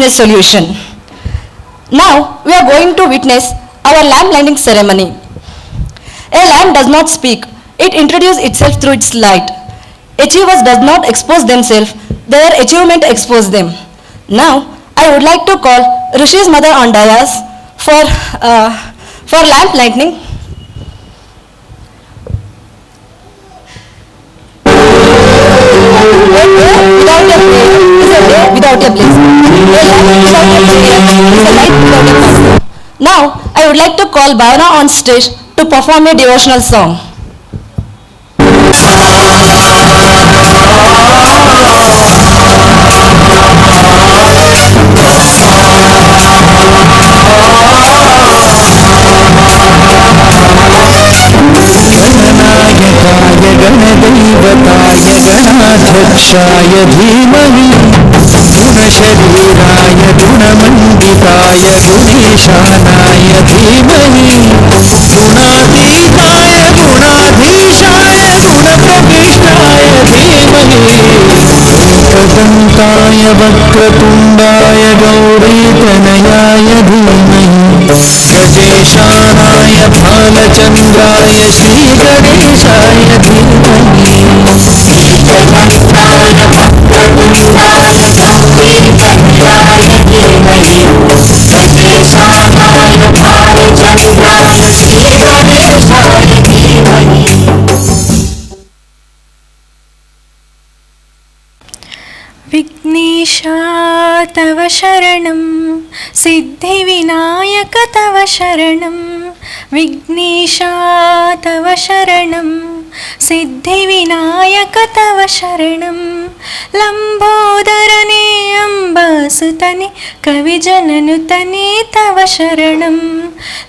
business solution. Now we are going to witness our lamp lighting ceremony. A lamp does not speak, it introduces itself through its light. Achievers does not expose themselves, their achievement exposes them. Now I would like to call Rishi's mother on dais for lamp lighting. Without a blaze. A lamp without a prayer is a light without a fire. Now, I would like to call Bhavana on stage to perform a devotional song. गणदैवताय गणाध्यक्षाय धीमहि गुणशरीराय गुणमण्डिताय गुणेशानाय धीमहि गुणातीताय गुणाधीशाय गुणप्रविष्टाय धीमहि एकदन्ताय वक्रतुण्डाय गौरीतनयाय धीमहि गजेशानाय भालचन्द्राय श्रीगणेशाय धीमहि एकदन्ताय वक्रतुण्डाय गौरीतनयाय धीमहि गजेशानाय भालचन्द्राय श्रीगणेशाय धीमहि. विघ्नेशा तव शरणं सिद्धिविनायक तव शरणं विघ्नेशा तव शरणं सिद्धिविनायक तव शरणं लंबोदरने अम्बासुतने कविजननुतने तव शरणं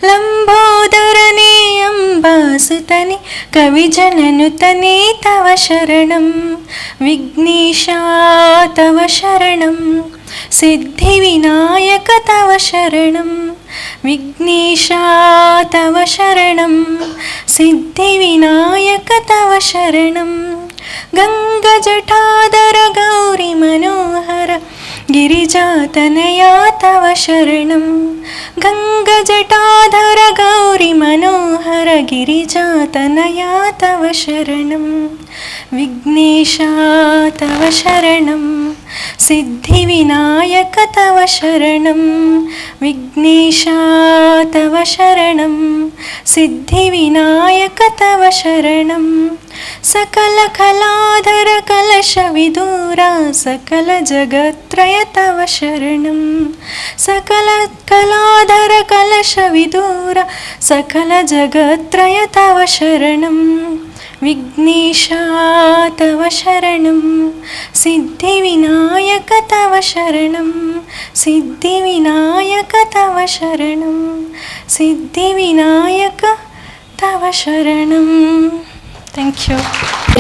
लंबोदरने अम्बासुतने कविजननुतने तव शरणं विघ्नेशा तव शरणं सिद्धिविनायक तव शरणं विघ्नेशा तव शरणं सिद्धिविनायक तव शरणं गङ्गजटाधर गौरी मनोहर गिरिजातनया तव शरणं गङ्गजटाधर गौरी मनोहर गिरिजातनया तव शरणं विघ्नेशा तव शरणं सिद्धिविनायक तव शरणं विघ्नेशा तव शरणं सिद्धिविनायक तव शरणं सकल कलाधर कलशविदूरा सकल जगत्त्रय तव शरणं सकल कलाधर कलशविदूरा सकल जगत्त्रय तव शरणं विघ्नेशा तव शरणं सिद्धिविनायक तव शरणं सिद्धिविनायक तव शरणं सिद्धिविनायक तव शरणं. Thank you.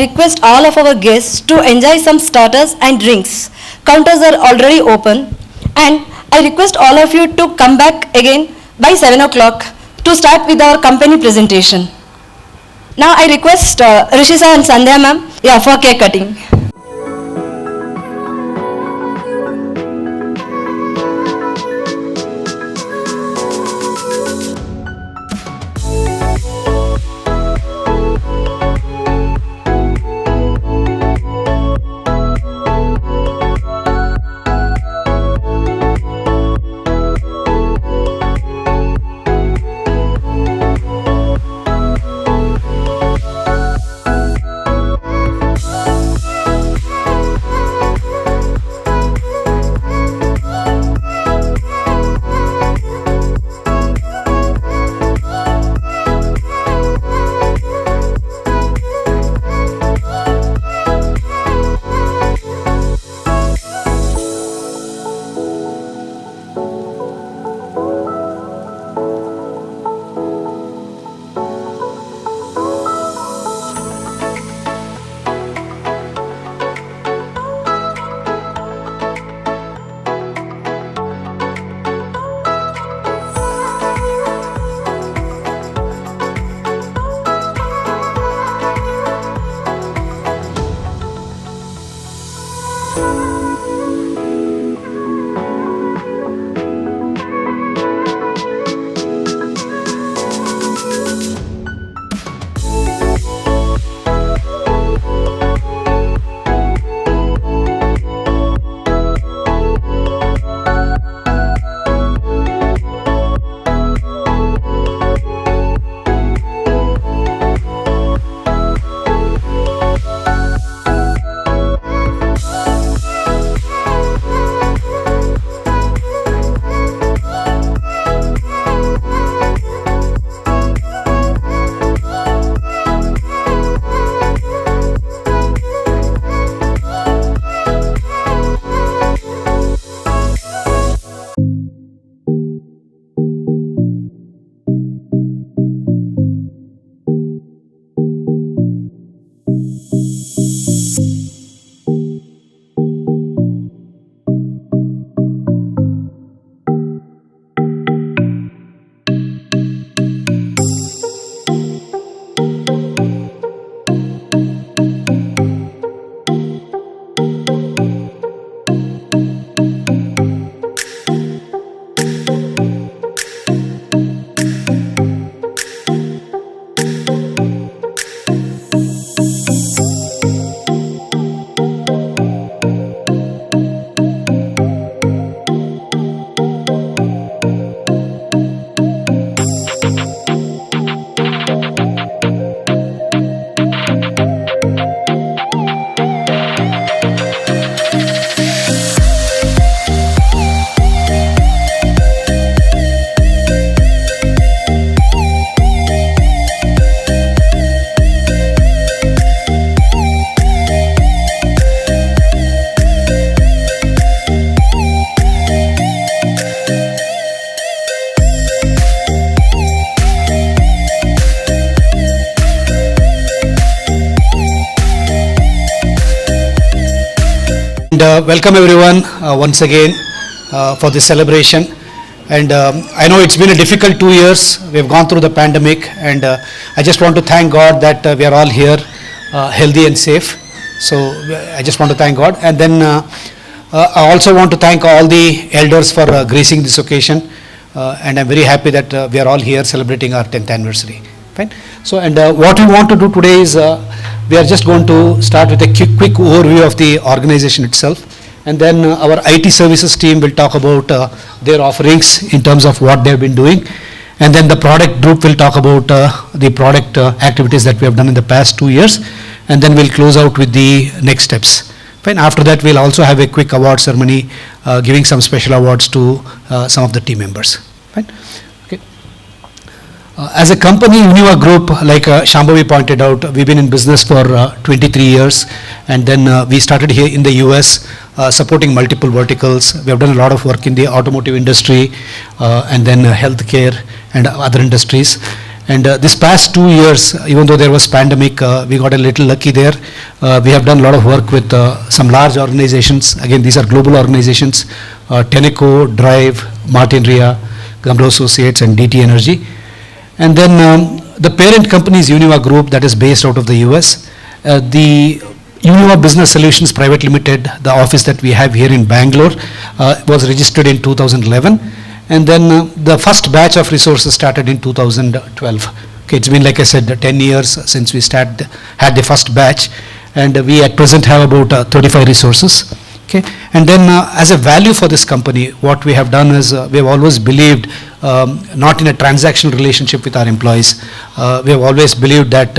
Request all of our guests to enjoy some starters and drinks. Counters are already open, and I request all of you to come back again by 7 o'clock to start with our company presentation. Now I request Rishisa and Sandhya ma'am for cake cutting. welcome everyone once again for this celebration. And I know it's been a difficult 2 years. We've gone through the pandemic, and I just want to thank God that we are all here healthy and safe. So I just want to thank God. And then I also want to thank all the elders for gracing this occasion. And I'm very happy that we are all here celebrating our 10th anniversary. Fine. So, and what we want to do today is we are just going to start with a quick overview of the organization itself, and then our IT services team will talk about their offerings in terms of what they have been doing, and then the product group will talk about the product activities that we have done in the past 2 years, and then we'll close out with the next steps. Fine. After that, we'll also have a quick award ceremony, giving some special awards to some of the team members. Fine. As a company, Univva Group, like Shambhavi pointed out, we've been in business for 23 years, and then we started here in the US, supporting multiple verticals. We have done a lot of work in the automotive industry, and then healthcare and other industries. And this past 2 years, even though there was pandemic, we got a little lucky there. We have done a lot of work with some large organizations. Again, these are global organizations, Tenneco, Drive, Martin Ria, Gamble Associates, and DT Energy. And then the parent company is Univva Group, that is based out of the US. The Univva Business Solutions Private Limited, the office that we have here in Bangalore, was registered in 2011. And then the first batch of resources started in 2012. Okay, it's been, like I said, 10 years since we had the first batch, and we at present have about 35 resources. Okay, and then as a value for this company, what we have done is we have always believed not in a transactional relationship with our employees. We have always believed that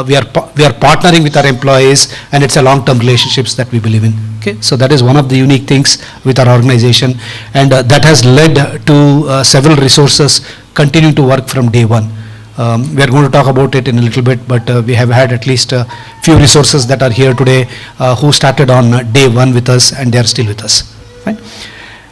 we are partnering with our employees, and it's a long-term relationships that we believe in. Okay, so that is one of the unique things with our organization, and that has led to several resources continuing to work from day one. We are going to talk about it in a little bit, but we have had at least a few resources that are here today who started on day one with us, and they are still with us. Right?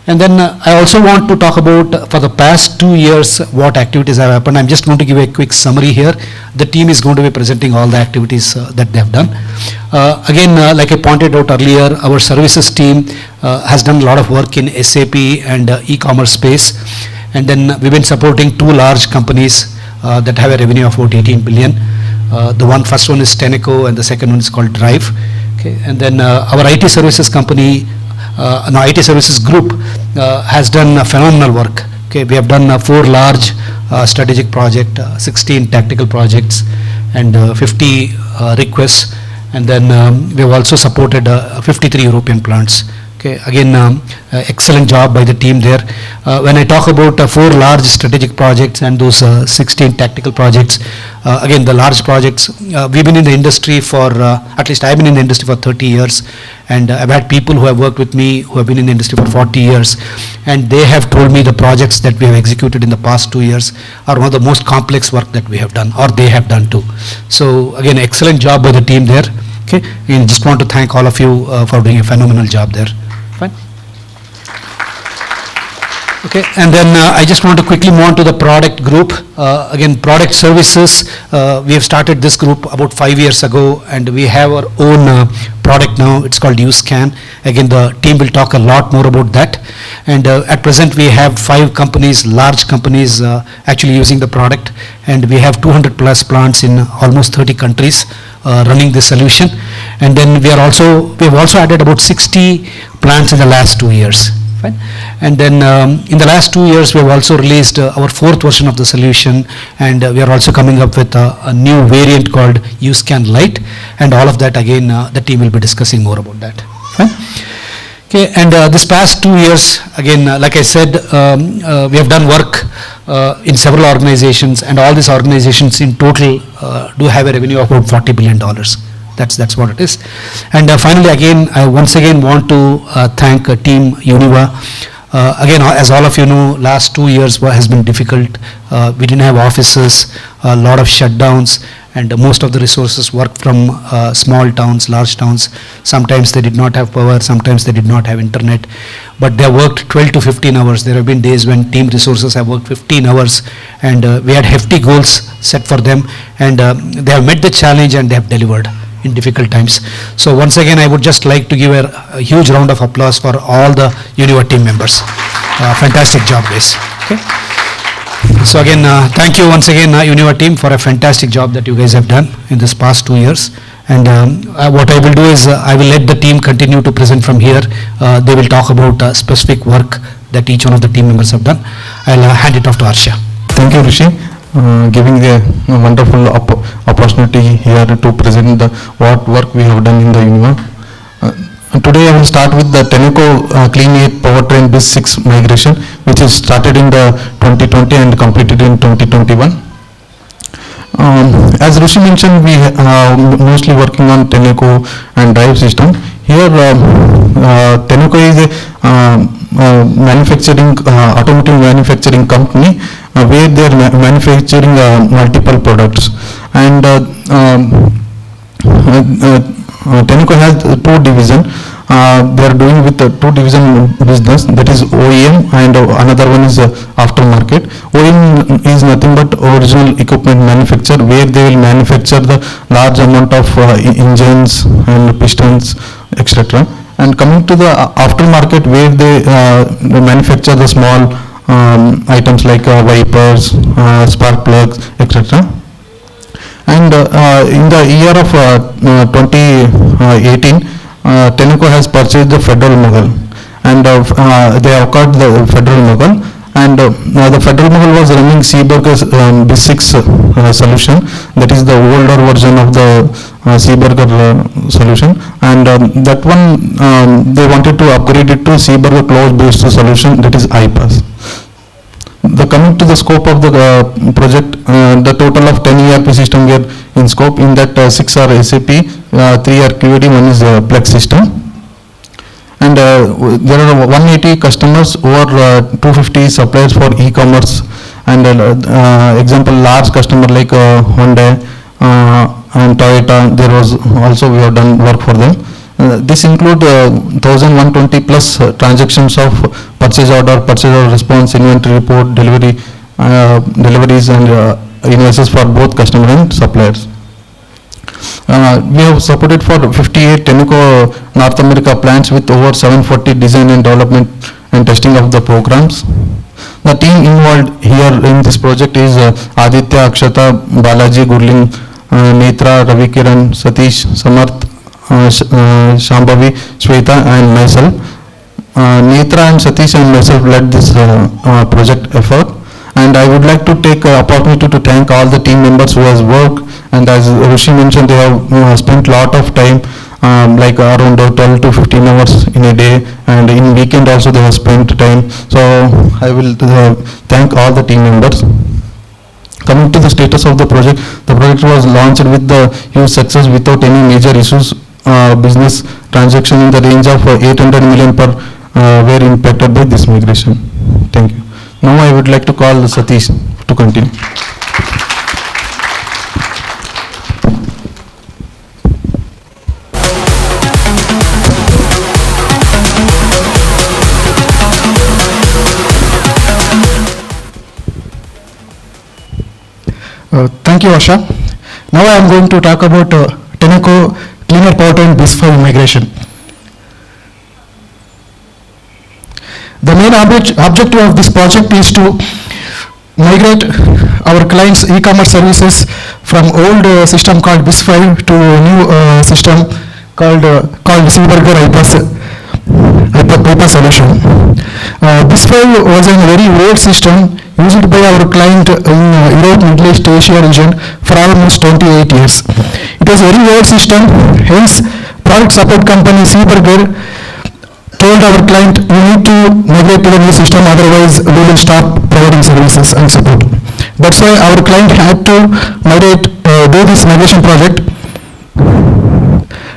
And then I also want to talk about for the past 2 years what activities have happened. I'm just going to give a quick summary here. The team is going to be presenting all the activities that they have done. Again, like I pointed out earlier, our services team has done a lot of work in SAP and e-commerce space. And then we've been supporting 2 large companies that have a revenue of about 18 billion. The first one is Tenneco, and the second one is called Drive. Okay, and then our IT services company, IT services group has done phenomenal work. Okay, we have done 4 large strategic projects, 16 tactical projects, and 50 requests, and then we have also supported 53 European plants. Okay, again, excellent job by the team there. When I talk about 4 large strategic projects and those 16 tactical projects, again, the large projects, we've been in the industry for, at least I've been in the industry for 30 years, and I've had people who have worked with me who have been in the industry for 40 years, and they have told me the projects that we have executed in the past 2 years are one of the most complex work that we have done, or they have done too. So again, excellent job by the team there. Okay, and just want to thank all of you for doing a phenomenal job there. Fine. Okay, and then I just want to quickly move on to the product group. Again, product services, we have started this group about 5 years ago, and we have our own product now. It's called U.SCAN. Again, the team will talk a lot more about that. And at present, we have 5 companies, large companies, actually using the product, and we have 200 plus plants in almost 30 countries running this solution. And then we have also added about 60 plants in the last 2 years. Fine. And then in the last 2 years, we have also released our 4th version of the solution, and we are also coming up with a new variant called U.SCAN Lite, and all of that again the team will be discussing more about that. Fine. Okay, and this past 2 years, again, like I said, we have done work in several organizations, and all these organizations in total do have a revenue of about $40 billion. That's what it is. And finally, again, I once again want to thank Team Univva. Again, as all of you know, last 2 years has been difficult. We didn't have offices, a lot of shutdowns, and most of the resources worked from small towns, large towns. Sometimes they did not have power, sometimes they did not have internet, but they worked 12 to 15 hours. There have been days when team resources have worked 15 hours, and we had hefty goals set for them, and they have met the challenge and they have delivered in difficult times. So once again, I would just like to give a huge round of applause for all the Univva team members. Fantastic job, guys. Okay. So again, thank you once again, Univva team, for a fantastic job that you guys have done in this past 2 years. And what I will do is I will let the team continue to present from here. They will talk about specific work that each one of the team members have done. I'll hand it off to Harsha. Thank you, Rishi, giving a wonderful opportunity here to present what work we have done in the Univva. Today I will start with the Tenneco Clean Air Powertrain BIS 6 migration, which is started in the 2020 and completed in 2021. As Rishi mentioned, we mostly working on Tenneco and drive system. Here, Tenneco is a manufacturing, automotive manufacturing company where they are manufacturing multiple products. And Tenneco has two divisions. They are doing with two division business, that is OEM and another one is aftermarket. OEM is nothing but original equipment manufacture, where they will manufacture the large amount of engines and pistons, etc. And coming to the aftermarket, where they manufacture the small items like wipers, spark plugs, etc. And in the year of 2018, Tenneco has purchased the Federal Mughal, and they acquired the Federal Mughal, and the Federal Mughal was running Seaburger's BIS 6 solution, that is the older version of the Seaburger solution, and that one they wanted to upgrade it to Seaburger cloud-based solution, that is iPass. Coming to the scope of the project, the total of 10 ERP system were in scope. In that 6 are SAP, 3 are QAD, 1 is Plex system. And there are 180 customers, over 250 suppliers for e-commerce, and example large customer like Honda and Toyota, there was also we have done work for them. This include 1120 plus transactions of purchase order response, inventory report, deliveries and invoices for both customer and suppliers. We have supported for 58 Tenneco North America plants with over 740 design and development and testing of the programs. The team involved here in this project is Aditya, Akshata, Balaji, Gurling, Netra, Ravikiran, Satish, Samarth, Shambhavi, Shweta and myself. Netra and Satish and myself led this project effort, and I would like to take opportunity to thank all the team members who has worked, and as Rishi mentioned, they have spent lot of time, like around 12 to 15 hours in a day, and in weekend also they have spent time. So I will thank all the team members. Coming to the status of the project was launched with the huge success without any major issues. Business transaction in the range of 800 million per were impacted by this migration. Thank you. Now I would like to call Satish to continue. Thank you, Asha. Now I am going to talk about Tenneco Cleaner Powertrain BIS 5 migration. The main objective of this project is to migrate our clients' e-commerce services from old system called BIS 5 to a new system called Seaburger iPass solution. BIS 5 was a very old system used by our client in Europe, Middle East, Asia region for almost 28 years. It was a very old system, hence product support company Seaburger told our client, you need to migrate to the new system, otherwise we will stop providing services and support. That's why our client had to do this migration project.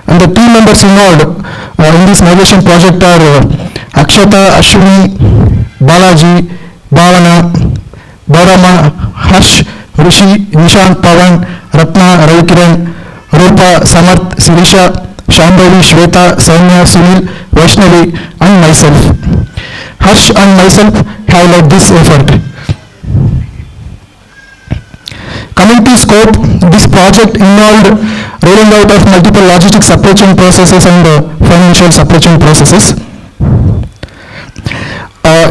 And the team members involved in this migration project are Akshata, Ashwini, Balaji, Bhavana, Bharama, Harsh, Rishi, Nishant, Pavan, Ratna, Ravikiran, Rupa, Samarth, Sirisha, Shambhavi, Shweta, Sanya, Sunil, Vaishnavi and myself. Harsh and myself have led this effort. Coming to the scope, this project involved rolling out of multiple logistics supply chain processes and financial supply chain processes.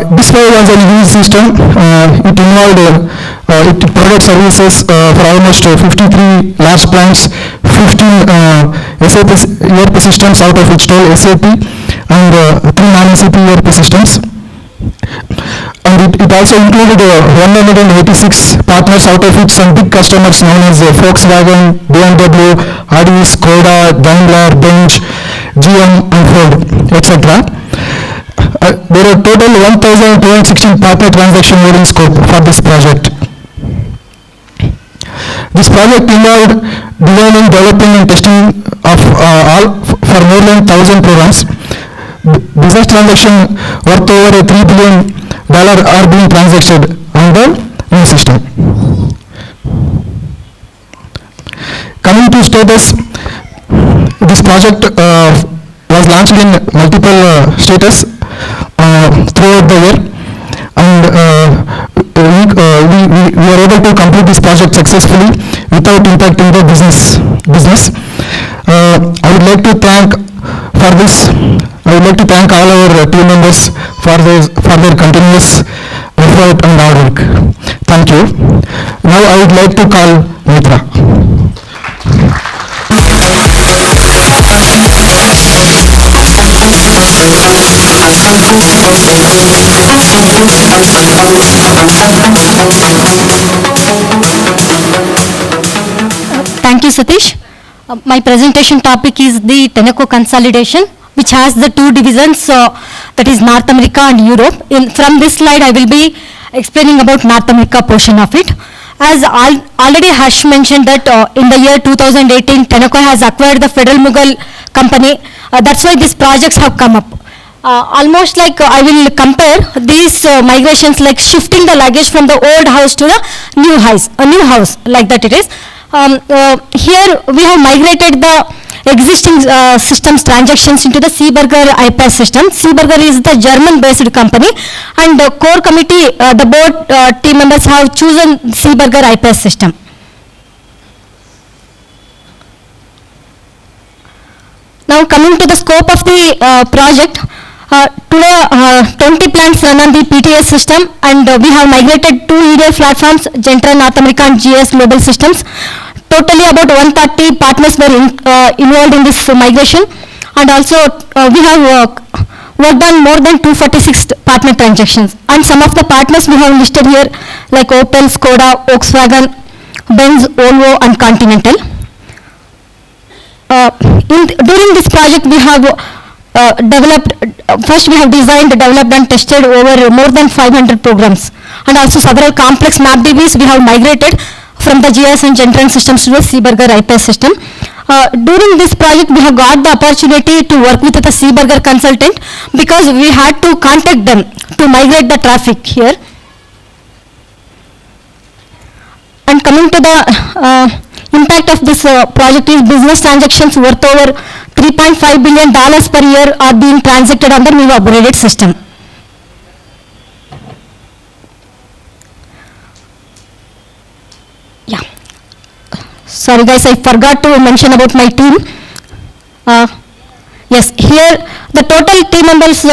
This was a huge system. It involved, it provided services for almost 53 large plants, 15 SAP ERP systems, out of which 12 SAP and 3 non-SAP ERP systems. And it also included 186 partners, out of which some big customers known as Volkswagen, BMW, Audi, Skoda, Daimler, Benz, GM, and Ford, etc. There are total 1,216 partner transactions were in scope for this project. This project involved designing, developing, and testing of all for more than 1,000 programs. Business transaction worth over $3 billion are being transacted on the new system. Coming to status, this project was launched in multiple status throughout the year, and we were able to complete this project successfully without impacting the business. I would like to thank for this. I would like to thank all our team members for their continuous effort and hard work. Thank you. Now I would like to call Mitra. Thank you, Satish. My presentation topic is the Tenneco consolidation, which has the two divisions, that is North America and Europe. From this slide, I will be explaining about North America portion of it. As already Harsh mentioned that in the year 2018, Tenneco has acquired the Federal Mughal company. That's why these projects have come up. Almost like I will compare these migrations, like shifting the luggage from the old house to the new house, like that it is. Here we have migrated the existing systems transactions into the Seeberger IPAS system. Seeberger is the German-based company, and the core committee, the board team members have chosen Seeberger IPAS system. Now coming to the scope of the project, today 20 plants run on the PTS system, and we have migrated 2 EDL platforms, Gentra North America and GS Global Systems. Totally about 130 partners were involved in this migration, and also we have worked on more than 246 partner transactions. And some of the partners we have listed here, like Opel, Skoda, Volkswagen, Benz, Volvo, and Continental. During this project, we have first we have designed, developed, and tested over more than 500 programs, and also several complex map DBs we have migrated from the GS and Gentran systems to the Seeberger IPAS system. During this project, we have got the opportunity to work with the Seeberger consultant, because we had to contact them to migrate the traffic here. And coming to the impact of this project is business transactions worth over $3.5 billion per year are being transacted on the new upgraded system. Yeah. Sorry guys, I forgot to mention about my team. Yes, here the total team members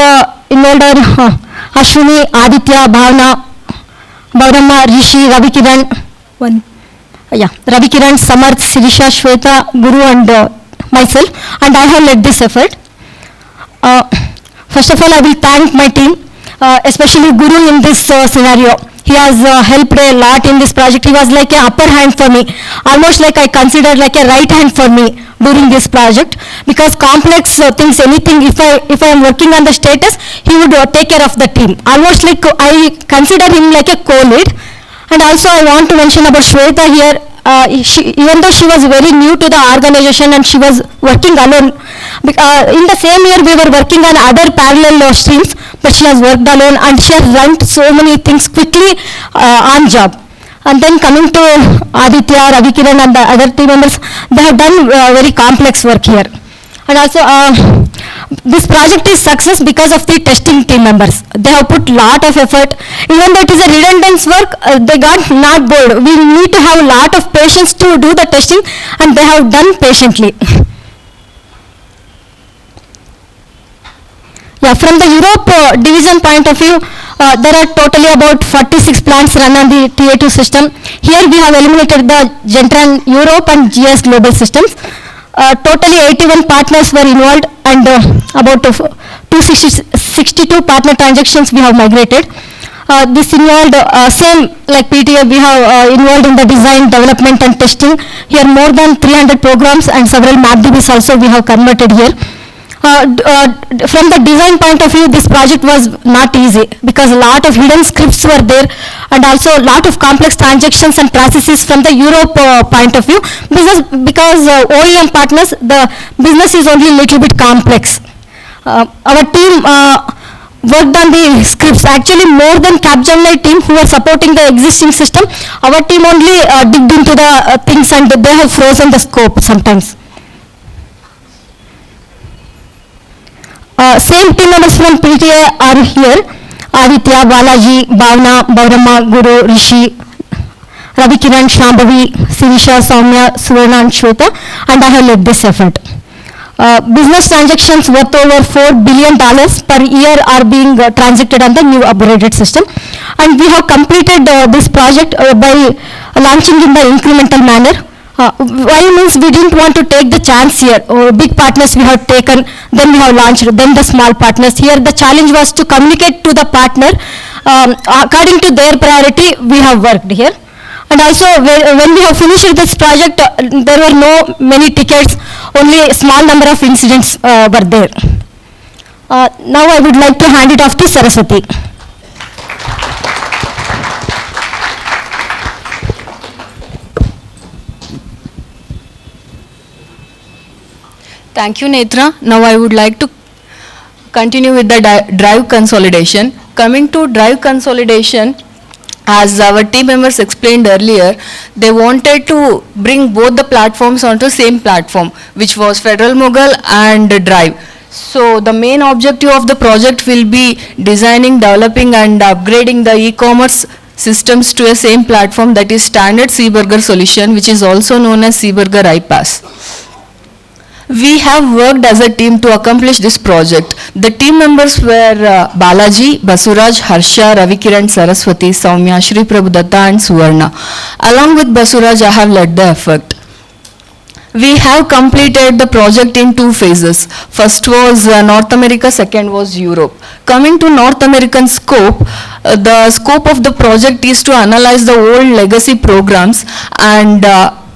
involved are Ashwini, Aditya, Bhavna, Bhavramma, Rishi, Ravikiran, Ravikiran, Samarth, Sirisha, Shweta, Guru, and myself, and I have led this effort. First of all, I will thank my team, especially Guru in this scenario. He has helped a lot in this project. He was like an upper hand for me, almost like I consider like a right hand for me during this project, because complex things, anything, if I am working on the status, he would take care of the team. Almost like I consider him like a co-lead. And also I want to mention about Shweta here. Even though she was very new to the organization and she was working alone, in the same year we were working on other parallel streams, but she has worked alone and she has run so many things quickly on job. And then coming to Aditya, Ravikiran, and the other team members, they have done very complex work here. And also this project is success because of the testing team members. They have put lot of effort. Even though it is a redundant work, they got not bored. We need to have a lot of patience to do the testing, and they have done patiently. Yeah, from the Europe division point of view, there are totally about 46 plants run on the TA2 system. Here we have eliminated the Gentran Europe and GS Global systems. Totally 81 partners were involved, and about 262 partner transactions we have migrated. This involved same like PTA, we have involved in the design, development and testing. Here more than 300 programs and several MapDBs also we have converted here. From the design point of view, this project was not easy because a lot of hidden scripts were there, and also a lot of complex transactions and processes from the Europe point of view. Because OEM partners, the business is only a little bit complex. Our team worked on the scripts. Actually, more than Capgemini team who are supporting the existing system, our team only digged into the things, and they have frozen the scope sometimes. Same team members from PTA are here. Aditya, Balaji, Bhavna, Bhaurama, Guru, Rishi, Ravi Kiran, Shambhavi, Sirisha, Soumya, Suvarna and Shweta, and I have led this effort. Business transactions worth over $4 billion per year are being transacted on the new upgraded system. And we have completed this project by launching in the incremental manner. Why means we didn't want to take the chance here. Big partners we have taken, then we have launched, then the small partners. Here the challenge was to communicate to the partner according to their priority. We have worked here. And also when we have finished this project, there were no many tickets, only a small number of incidents were there. Now I would like to hand it off to Saraswati. Thank you, Netra. Now I would like to continue with the drive consolidation. Coming to drive consolidation, as our team members explained earlier, they wanted to bring both the platforms onto the same platform, which was Federal Mughal and Drive. So the main objective of the project will be designing, developing and upgrading the e-commerce systems to a same platform, that is standard Seaburger solution, which is also known as Seaburger iPaaS. We have worked as a team to accomplish this project. The team members were Balaji, Basuraj, Harsha, Ravikiran, Saraswati, Soumya, Shri Prabhudatta and Suvarna. Along with Basuraj, I have led the effort. We have completed the project in two phases. First was North America, second was Europe. Coming to North American scope, the scope of the project is to analyze the old legacy programs, and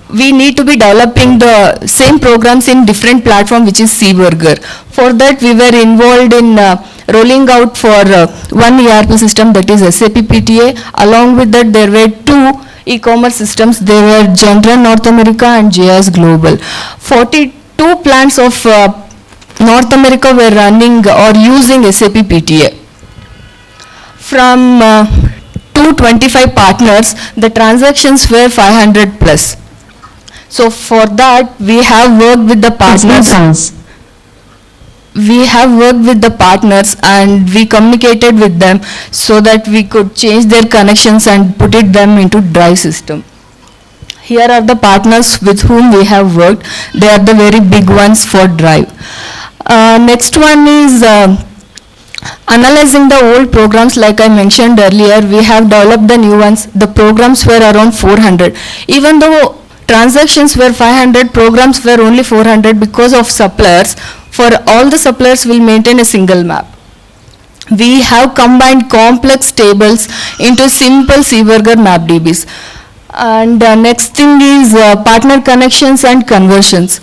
we need to be developing the same programs in different platform, which is Seaburger. For that, we were involved in rolling out for one ERP system, that is SAP PTA. Along with that, there were two e-commerce systems. They were Gentran North America and GS Global. 42 plants of North America were running or using SAP PTA. From 225 partners, the transactions were 500 plus. So for that, we have worked with the partners. We have worked with the partners and we communicated with them so that we could change their connections and put them into Drive system. Here are the partners with whom we have worked. They are the very big ones for Drive. Next one is analyzing the old programs. Like I mentioned earlier, we have developed the new ones. The programs were around 400. Even though transactions were 500, programs were only 400 because of suppliers. For all the suppliers, we'll maintain a single map. We have combined complex tables into simple Seaburger MapDBs. And next thing is partner connections and conversions.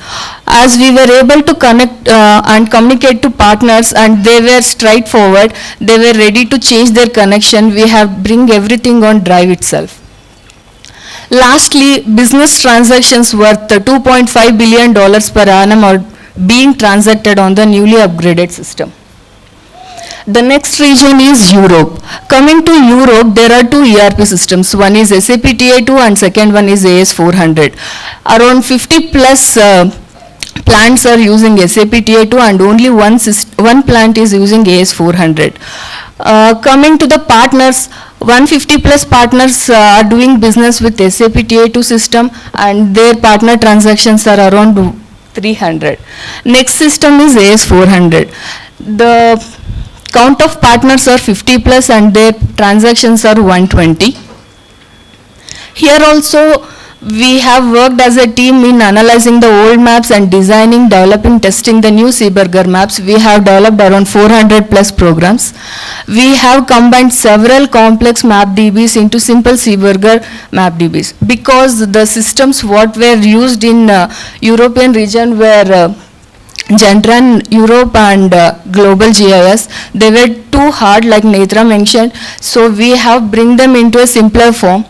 As we were able to connect and communicate to partners, and they were straightforward, they were ready to change their connection, we have bring everything on Drive itself. Lastly, business transactions worth $2.5 billion per annum are being transacted on the newly upgraded system. The next region is Europe. Coming to Europe, there are two ERP systems. One is SAP TA2 and second one is AS400. Around 50 plus plants are using SAP TA2 and only one plant is using AS400. Coming to the partners, 150 plus partners are doing business with SAP TA2 system, and their partner transactions are around 300. Next system is AS400. The count of partners are 50 plus and their transactions are 120. Here also we have worked as a team in analyzing the old maps and designing, developing, testing the new Seeberger maps. We have developed around 400 plus programs. We have combined several complex map DBs into simple Seeberger map DBs, because the systems what were used in European region were Gentran Europe and Global GIS. They were too hard, like Netra mentioned, so we have bring them into a simpler form.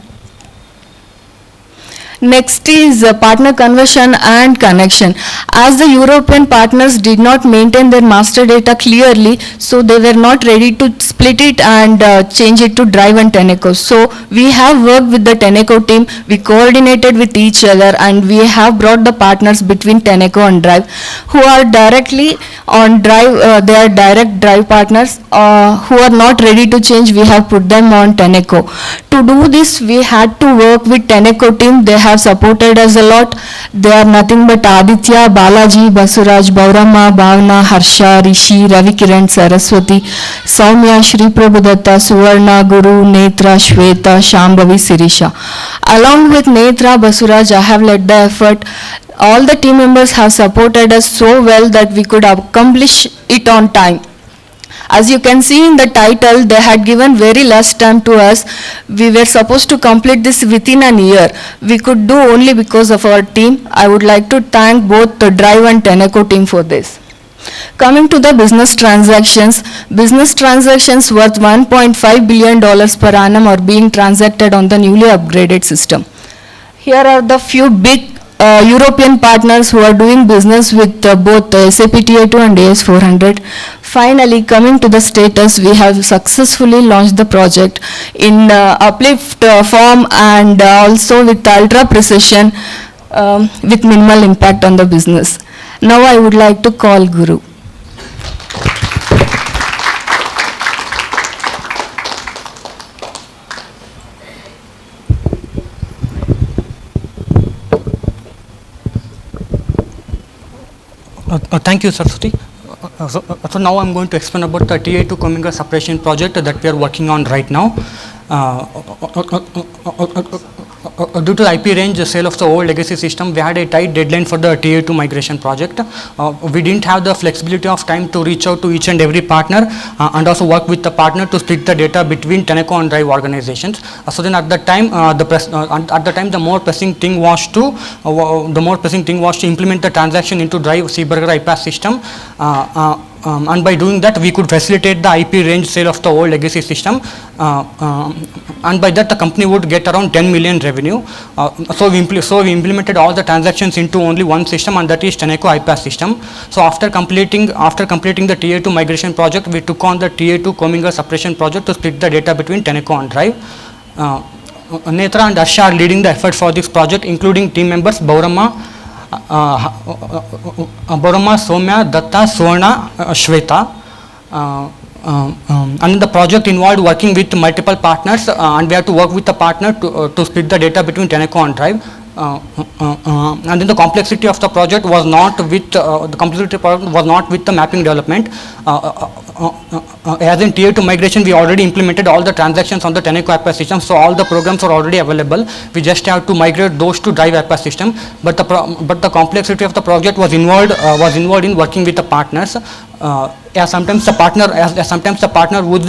Next is partner conversion and connection. As the European partners did not maintain their master data clearly, so they were not ready to split it and change it to Drive and Tenneco. So we have worked with the Tenneco team, we coordinated with each other, and we have brought the partners between Tenneco and Drive who are directly on Drive, they are direct Drive partners who are not ready to change. We have put them on Tenneco. To do this, we had to work with Tenneco team. They have supported us a lot. They are nothing but Aditya, Balaji, Basuraj, Baurama, Bhavna, Harsha, Rishi, Ravi Kiran, Saraswati, Soumya, Shri Prabhudatta, Suvarna, Guru, Netra, Shweta, Shambhavi, Sirisha. Along with Netra, Basuraj, I have led the effort. All the team members have supported us so well that we could accomplish it on time. As you can see in the title, they had given very less time to us. We were supposed to complete this within a year. We could do only because of our team. I would like to thank both the Drive and Tenneco team for this. Coming to the business transactions worth $1.5 billion per annum are being transacted on the newly upgraded system. Here are the few big European partners who are doing business with both SAP TA2 and AS400. Finally, coming to the status, we have successfully launched the project in uplift form and also with ultra precision with minimal impact on the business. Now I would like to call Guru. Thank you, Saraswati. So now I'm going to explain about the TA2 Kormangala separation project that we are working on right now. Due to the IP range sale of the old legacy system, we had a tight deadline for the TA2 migration project. We didn't have the flexibility of time to reach out to each and every partner and also work with the partner to split the data between Tenneco and Drive organizations. So then at the time, the more pressing thing was to implement the transaction into Drive Seeberger iPaaS system. And by doing that, we could facilitate the IP range sale of the old legacy system, and by that the company would get around 10 million revenue. So we implemented all the transactions into only one system, and that is Tenneco iPaaS system. So after completing the TA2 migration project, we took on the TA2 Kormangala separation project to split the data between Tenneco and Drive. Netra and Harsha are leading the effort for this project, including team members Baurama, Soumya, Datta, Suvarna, Shweta. And the project involved working with multiple partners, and we have to work with the partner to split the data between Tenneco and Drive. And then the complexity of the project was not with the mapping development. As in TA2 migration, we already implemented all the transactions on the Tenneco iPaaS system, so all the programs are already available. We just have to migrate those to Drive iPaaS system. But the complexity of the project was involved in working with the partners. Sometimes the partner would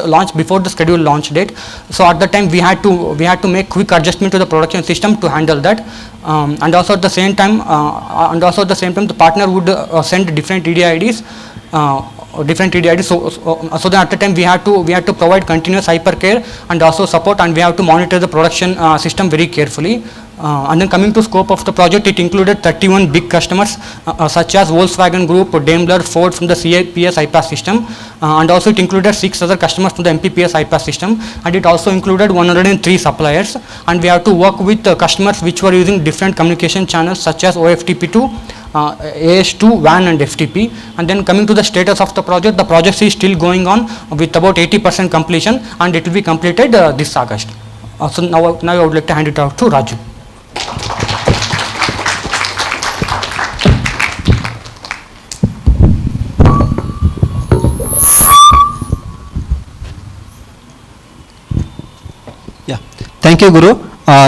launch before the scheduled launch date. So at the time we had to make quick adjustment to the production system to handle that. And also at the same time the partner would send different EDIDs. So then at the time we had to provide continuous hypercare and also support, and we have to monitor the production system very carefully. And then coming to scope of the project, it included 31 big customers such as Volkswagen Group, Daimler, Ford from the CAPS iPass system, and also it included 6 other customers from the MPPS iPass system, and it also included 103 suppliers. And we have to work with customers which were using different communication channels such as OFTP2, AS2, WAN and FTP. And then coming to the status of the project is still going on with about 80% completion, and it will be completed this August. So now I would like to hand it out to Raju. Yeah, thank you, Guru.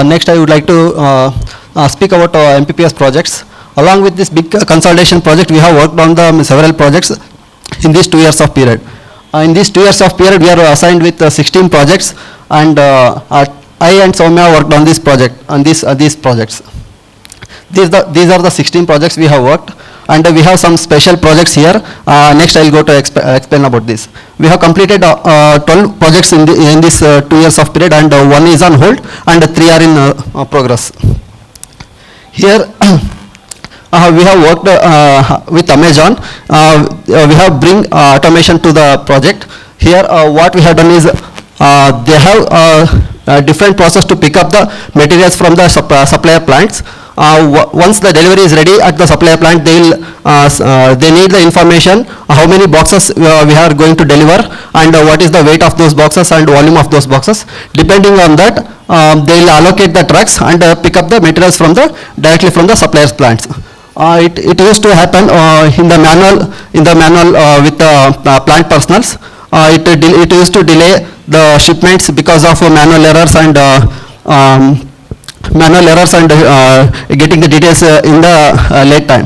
Next, I would like to speak about our MPPS projects. Along with this big consolidation project, we have worked on the several projects in these 2 years of period. In these 2 years of period, we are assigned with 16 projects, and I and Soumya worked on this project, on these projects. These are the 16 projects we have worked, and we have some special projects here. Next, I will go to explain about this. We have completed 12 projects in this 2 years of period, and 1 is on hold, and 3 are in progress. Here, we have worked with Amazon. We have bring automation to the project. Here, what we have done is they have different process to pick up the materials from the supplier plants. Once the delivery is ready at the supplier plant, they need the information how many boxes we are going to deliver, and what is the weight of those boxes and volume of those boxes. Depending on that, they will allocate the trucks and pick up the materials directly from the supplier's plants. It used to happen in the manual with the plant personals. It used to delay the shipments because of manual errors and getting the details in the late time.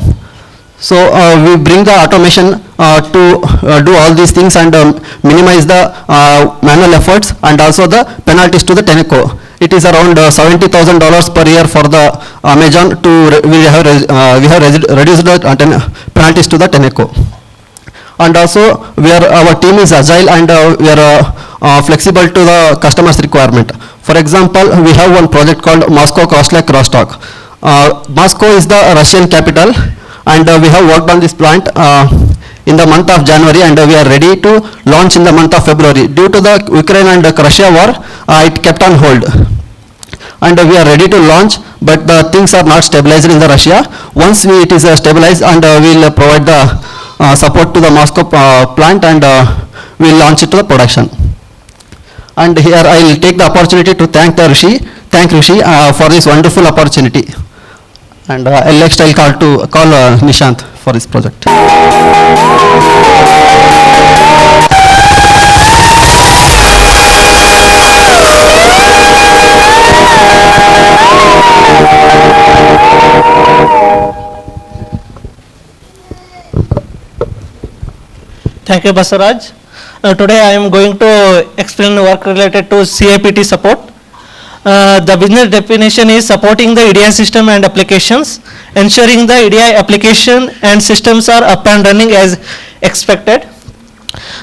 So we bring the automation to do all these things and minimize the manual efforts and also the penalties to the Tenneco. It is around $70,000 per year for the Amazon. We have reduced the penalties to the Tenneco. And also our team is agile, and we are flexible to the customer's requirement. For example, we have one project called Moscow Cross-Lake Crosstalk. Moscow is the Russian capital, and we have worked on this plant in the month of January, and we are ready to launch in the month of February. Due to the Ukraine and Russia war, it kept on hold. And we are ready to launch, but the things are not stabilized in the Russia. Once it is stabilized, and we will provide the support to the Moscow plant, and we will launch it to the production. And here I will take the opportunity to thank Rishi for this wonderful opportunity. And next I will call Nishant for this project. Thank you, Basaraj. Today I am going to explain work related to CAPT support. The business definition is supporting the EDI system and applications, ensuring the EDI application and systems are up and running as expected.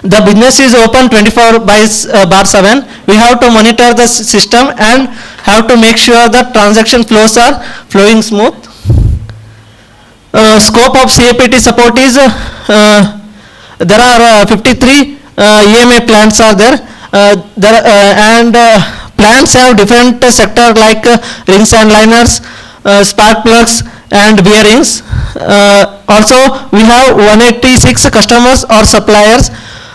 The business is open 24/7. We have to monitor the system and have to make sure the transaction flows are flowing smooth. Scope of CAPT support is there are 53 EMA plants are there, and plants have different sector like rings and liners, spark plugs and bearings. Also we have 186 customers or suppliers.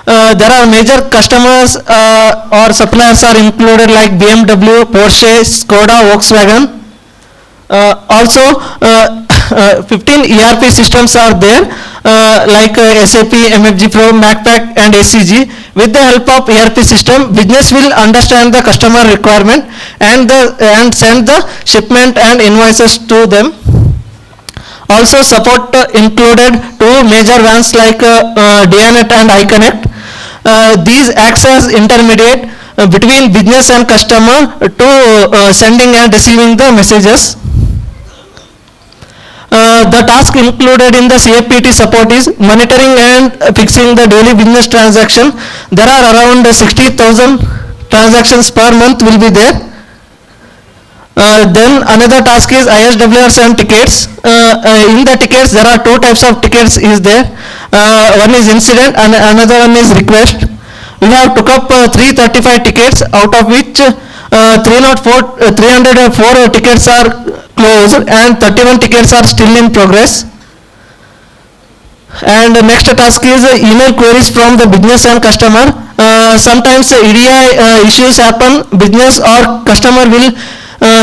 There are major customers or suppliers are included like BMW, Porsche, Skoda, Volkswagen. Also 15 ERP systems are there like SAP, MFG Pro, MacPack and ACG. With the help of ERP system, business will understand the customer requirement and send the shipment and invoices to them. Also support included two major VANs like DNet and iConnect. These acts as intermediate between business and customer to sending and receiving the messages. The task included in the CAPT support is monitoring and fixing the daily business transaction. There are around 60,000 transactions per month will be there. Then another task is ISWRs and tickets. In the tickets there are two types of tickets is there. One is incident and another one is request. We have took up 335 tickets, out of which 304 tickets are closed and 31 tickets are still in progress. And the next task is email queries from the business and customer. Sometimes EDI issues happen, business or customer will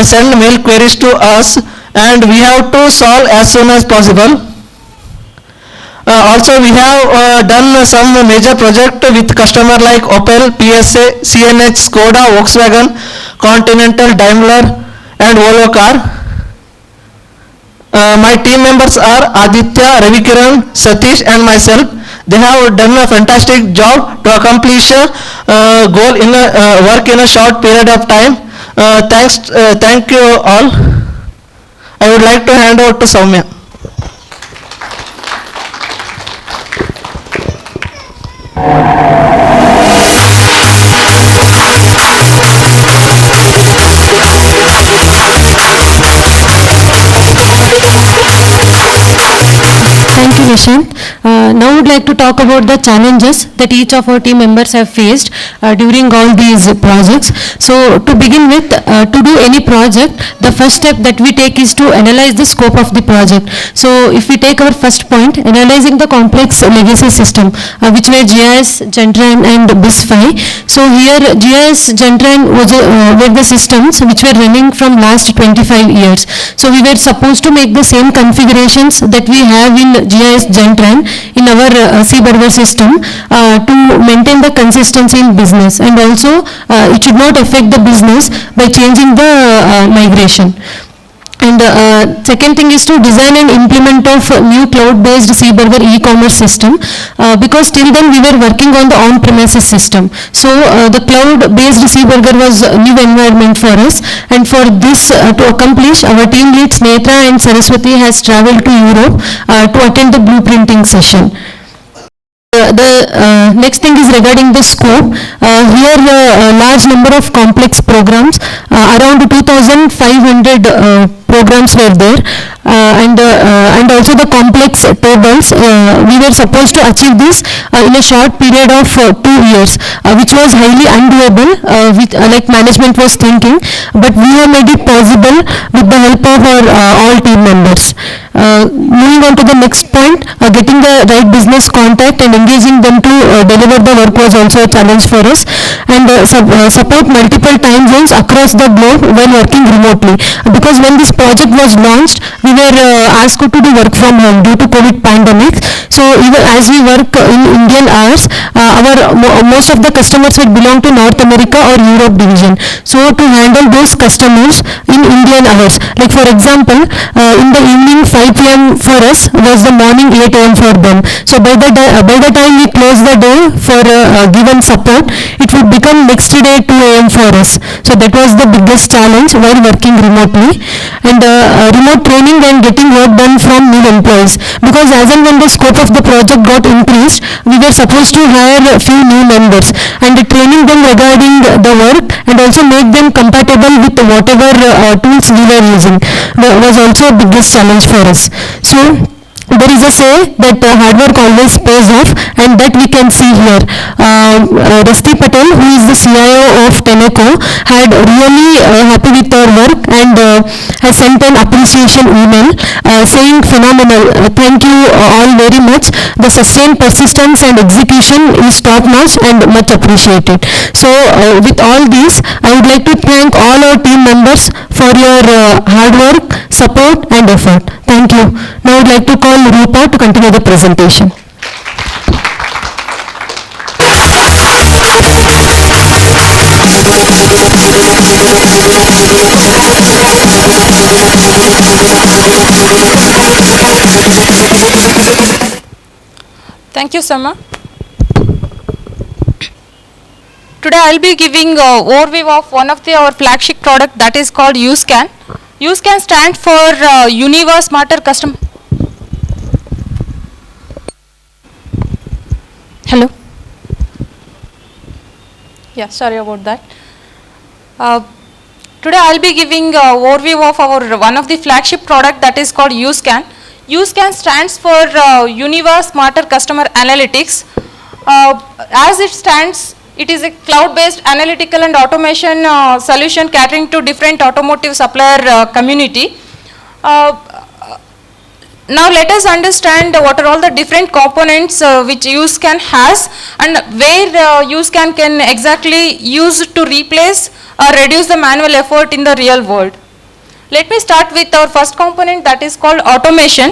send mail queries to us and we have to solve as soon as possible. Also we have done some major project with customer like Opel, PSA, CNH, Skoda, Volkswagen, Continental, Daimler and Volvo car. My team members are Aditya, Ravikiran, Satish and myself. They have done a fantastic job to accomplish a goal in a work in a short period of time. Thank you all. I would like to hand over to Soumya. Thank you, Nishant. Now I would like to talk about the challenges that each of our team members have faced during all these projects. So to begin with, to do any project, the first step that we take is to analyze the scope of the project. So if we take our first point, analyzing the complex legacy system, which were GIS, Gentran and BIS5. So here GIS, Gentran were the systems which were running from last 25 years. So we were supposed to make the same configurations that we have in GIS Gentran in our C-Burger system to maintain the consistency in business, and also it should not affect the business by changing the migration. And second thing is to design and implement of new cloud-based C-Burger e-commerce system, because till then we were working on the on-premises system. So the cloud-based C-Burger was a new environment for us, and for this to accomplish, our team leads Netra and Saraswati has traveled to Europe to attend the blueprinting session. The next thing is regarding the scope. Here a large number of complex programs, around 2,500 programs were there, and also the complex tables. We were supposed to achieve this in a short period of 2 years, which was highly undoable, like management was thinking, but we have made it possible with the help of our all team members. Moving on to the next point, getting the right business contact and engaging them to deliver the work was also a challenge for us, and support multiple time zones across the globe while working remotely, because when this project was launched, we were asked to do work from home due to COVID pandemic. So even as we work in Indian hours, most of the customers would belong to North America or Europe division. So to handle those customers in Indian hours, like for example, in the evening 5 p.m. for us was the morning 8 a.m. for them. So by the time we close the day for given support, it would become next day 2 a.m. for us. So that was the biggest challenge while working remotely. And remote training and getting work done from new employees, because as and when the scope of the project got increased, we were supposed to hire a few new members, and training them regarding the work and also make them compatible with whatever tools we were using was also a biggest challenge for us. So there is a say that hard work always pays off, and that we can see here. Rusty Patel, who is the CIO of Tenneco, had really happy with our work and has sent an appreciation email saying phenomenal, thank you all very much. The sustained persistence and execution is top notch and much appreciated. So with all these, I would like to thank all our team members for your hard work, support and effort. Thank you. Now I would like to call Rupa to continue the presentation. Thank you, Sama. Today I will be giving an overview of one of our flagship product, that is called U.SCAN. U.SCAN stands for Univva Smarter Custom. Hello. Yeah, sorry about that. Today I'll be giving overview of our one of the flagship product that is called U.SCAN. U.SCAN stands for Univva Smarter Customer Analytics. As it stands, it is a cloud-based analytical and automation solution catering to different automotive supplier community. Now let us understand what are all the different components which U.SCAN has and where U.SCAN can exactly use to replace or reduce the manual effort in the real world. Let me start with our first component, that is called automation.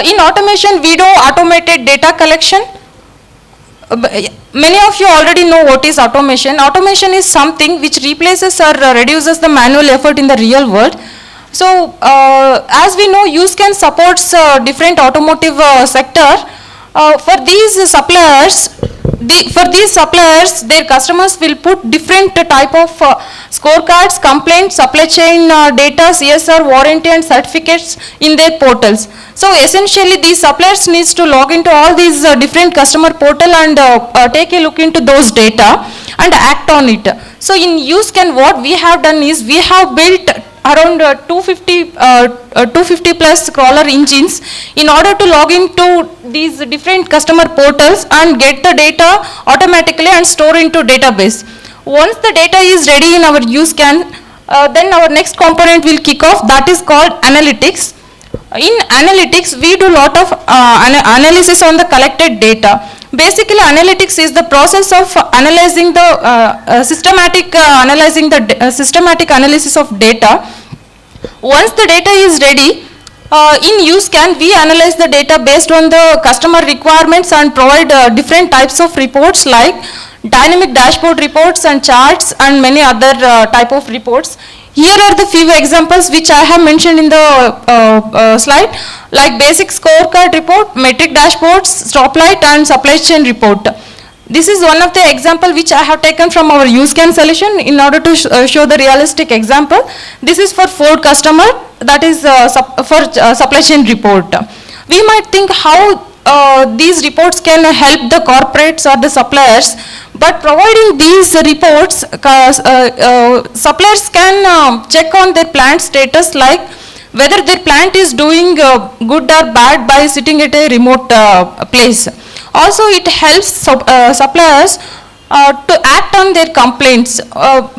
In automation, we do automated data collection. Many of you already know what is automation. Automation is something which replaces or reduces the manual effort in the real world. So, as we know, U.SCAN supports different automotive sector. For these suppliers, their customers will put different type of scorecards, complaints, supply chain data, CSR, warranty and certificates in their portals. So essentially these suppliers needs to log into all these different customer portal and take a look into those data and act on it. So in U.SCAN what we have done is we have built around 250 plus crawler engines in order to log into these different customer portals and get the data automatically and store into database. Once the data is ready in our U.SCAN, then our next component will kick off, that is called analytics. In analytics, we do lot of analysis on the collected data. Basically, analytics is the process of analyzing the systematic analysis of data. Once the data is ready, in U.SCAN, we analyze the data based on the customer requirements and provide different types of reports like dynamic dashboard reports and charts and many other type of reports. Here are the few examples which I have mentioned in the slide, like basic scorecard report, metric dashboards, stoplight and supply chain report. This is one of the example which I have taken from our U.SCAN solution in order to show the realistic example. This is for Ford customer, that is for supply chain report. We might think how these reports can help the corporates or the suppliers, but providing these reports, suppliers can check on their plant status, like whether their plant is doing good or bad by sitting at a remote place. Also, it helps suppliers to act on their complaints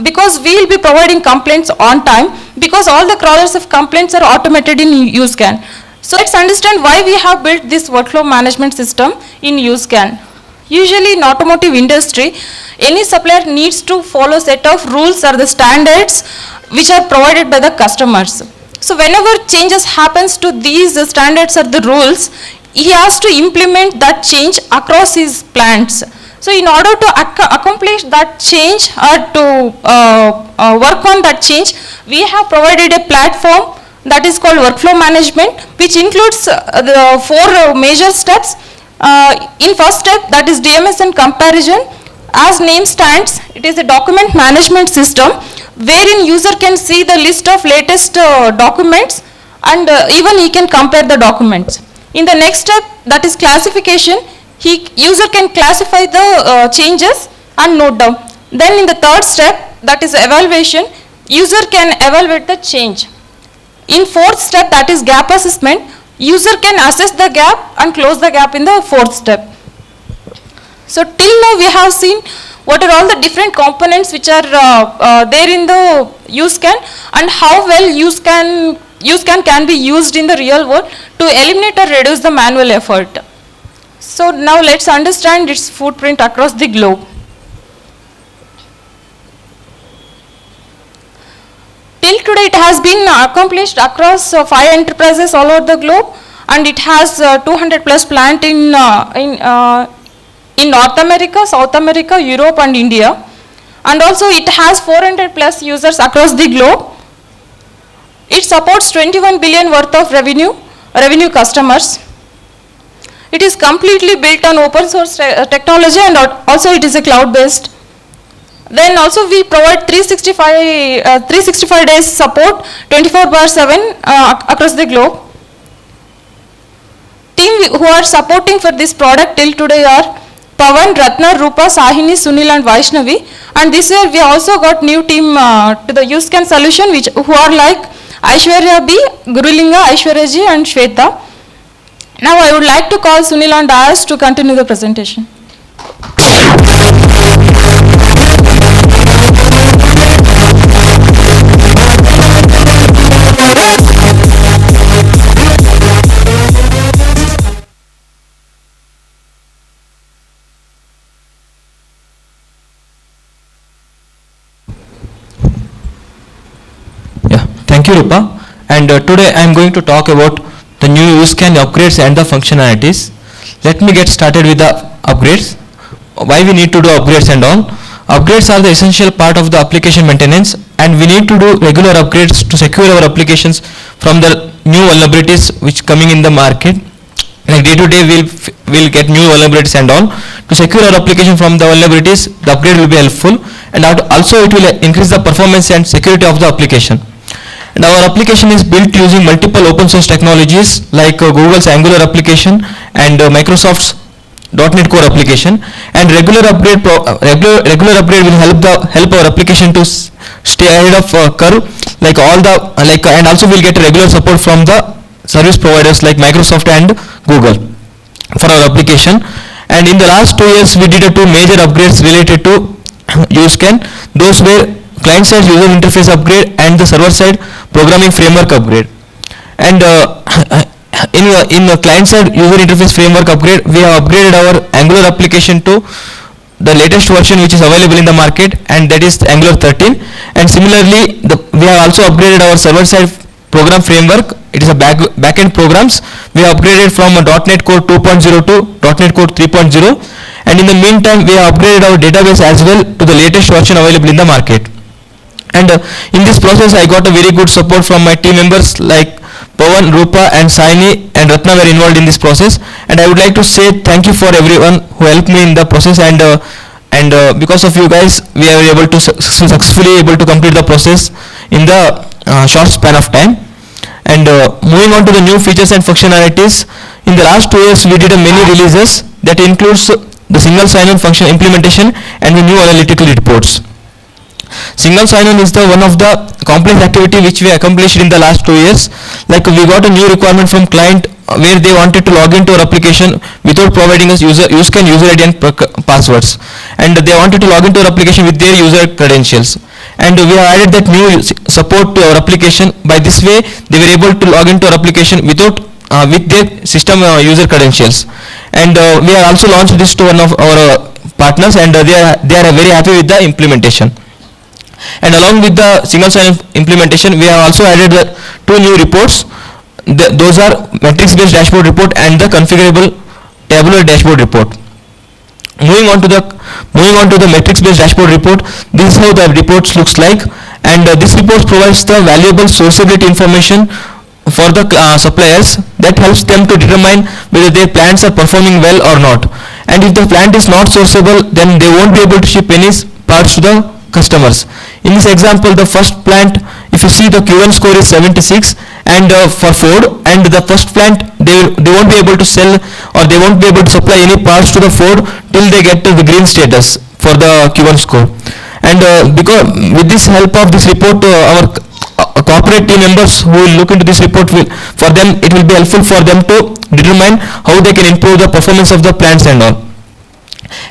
because we will be providing complaints on time because all the crawlers of complaints are automated in U.SCAN. So let's understand why we have built this workflow management system in U.SCAN. Usually in automotive industry, any supplier needs to follow set of rules or the standards which are provided by the customers. So whenever changes happens to these standards or the rules, he has to implement that change across his plants. So in order to accomplish that change or to work on that change, we have provided a platform that is called workflow management, which includes the 4 major steps. In first step, that is DMS and comparison. As name stands, it is a document management system wherein user can see the list of latest documents and even he can compare the documents. In the next step, that is classification, user can classify the changes and note down. Then in the third step, that is evaluation, user can evaluate the change. In fourth step, that is gap assessment, user can assess the gap and close the gap in the fourth step. So till now we have seen what are all the different components which are there in the U.SCAN and how well U.SCAN can be used in the real world to eliminate or reduce the manual effort. So now let's understand its footprint across the globe. Till today it has been accomplished across 5 enterprises all over the globe, and it has 200 plus plant in North America, South America, Europe and India, and also it has 400 plus users across the globe. It supports 21 billion worth of revenue customers. It is completely built on open source technology and also it is a cloud based. Then also we provide 365 days support 24/7 across the globe. Team who are supporting for this product till today are Pavan, Ratna, Rupa, Sahini, Sunil and Vaishnavi. And this year we also got new team to the U.SCAN solution who are like Aishwarya B, Gurulinga, Aishwarya Ji and Shweta. Now I would like to call Sunil and Ayaz to continue the presentation. Thank you, Rupa. And today I am going to talk about the new U.SCAN upgrades and the functionalities. Let me get started with the upgrades. Why we need to do upgrades and all. Upgrades are the essential part of the application maintenance, and we need to do regular upgrades to secure our applications from the new vulnerabilities which coming in the market. Like day to day we'll get new vulnerabilities and all. To secure our application from the vulnerabilities, the upgrade will be helpful, and also it will increase the performance and security of the application. And our application is built using multiple open source technologies like Google's Angular application and Microsoft's .NET Core application. And regular upgrade will help our application to stay ahead of curve. And also we'll get regular support from the service providers like Microsoft and Google for our application. And in the last 2 years, we did 2 major upgrades related to U.SCAN. Those were client-side user interface upgrade and the server-side programming framework upgrade. And in the client-side user interface framework upgrade, we have upgraded our Angular application to the latest version which is available in the market, and that is Angular 13. And similarly, we have also upgraded our server-side program framework. It is a back-end programs. We have upgraded from a .NET Core 2.0 to .NET Core 3.0. And in the meantime, we have upgraded our database as well to the latest version available in the market. And in this process, I got a very good support from my team members like Pavan, Rupa and Saini and Ratna were involved in this process. And I would like to say thank you for everyone who helped me in the process, and because of you guys, we are able to successfully able to complete the process in the short span of time. And moving on to the new features and functionalities, in the last 2 years, we did many releases that includes the single sign-on function implementation and the new analytical reports. Single sign-on is one of the complex activity which we accomplished in the last 2 years. Like we got a new requirement from client where they wanted to log into our application without providing us U.SCAN user ID and passwords, and they wanted to log into our application with their user credentials. And we have added that new support to our application. By this way, they were able to log into our application without with their system user credentials. And we have also launched this to one of our partners, and they are very happy with the implementation. And along with the single sign-on implementation, we have also added the 2 new reports. Those are metrics-based dashboard report and the configurable tabular dashboard report. Moving on to the metrics-based dashboard report, this is how the reports looks like. And this report provides the valuable sourceability information for the suppliers that helps them to determine whether their plants are performing well or not. And if the plant is not sourceable, then they won't be able to ship any parts to the customers. In this example, the first plant, if you see the Q1 score is 76, and for Ford, and the first plant they won't be able to sell, or they won't be able to supply any parts to the Ford till they get to the green status for the Q1 score. And because with this help of this report, our corporate team members who will look into this report, for them it will be helpful for them to determine how they can improve the performance of the plants and all.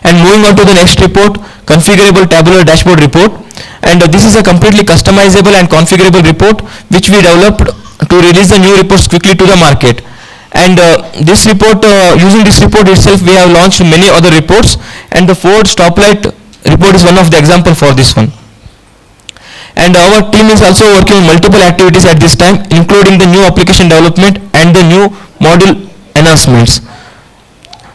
And moving on to the next report, configurable tabular dashboard report. And this is a completely customizable and configurable report which we developed to release the new reports quickly to the market. And this report, using this report itself, we have launched many other reports, and the Ford stoplight report is one of the example for this one. And our team is also working on multiple activities at this time, including the new application development and the new module enhancements.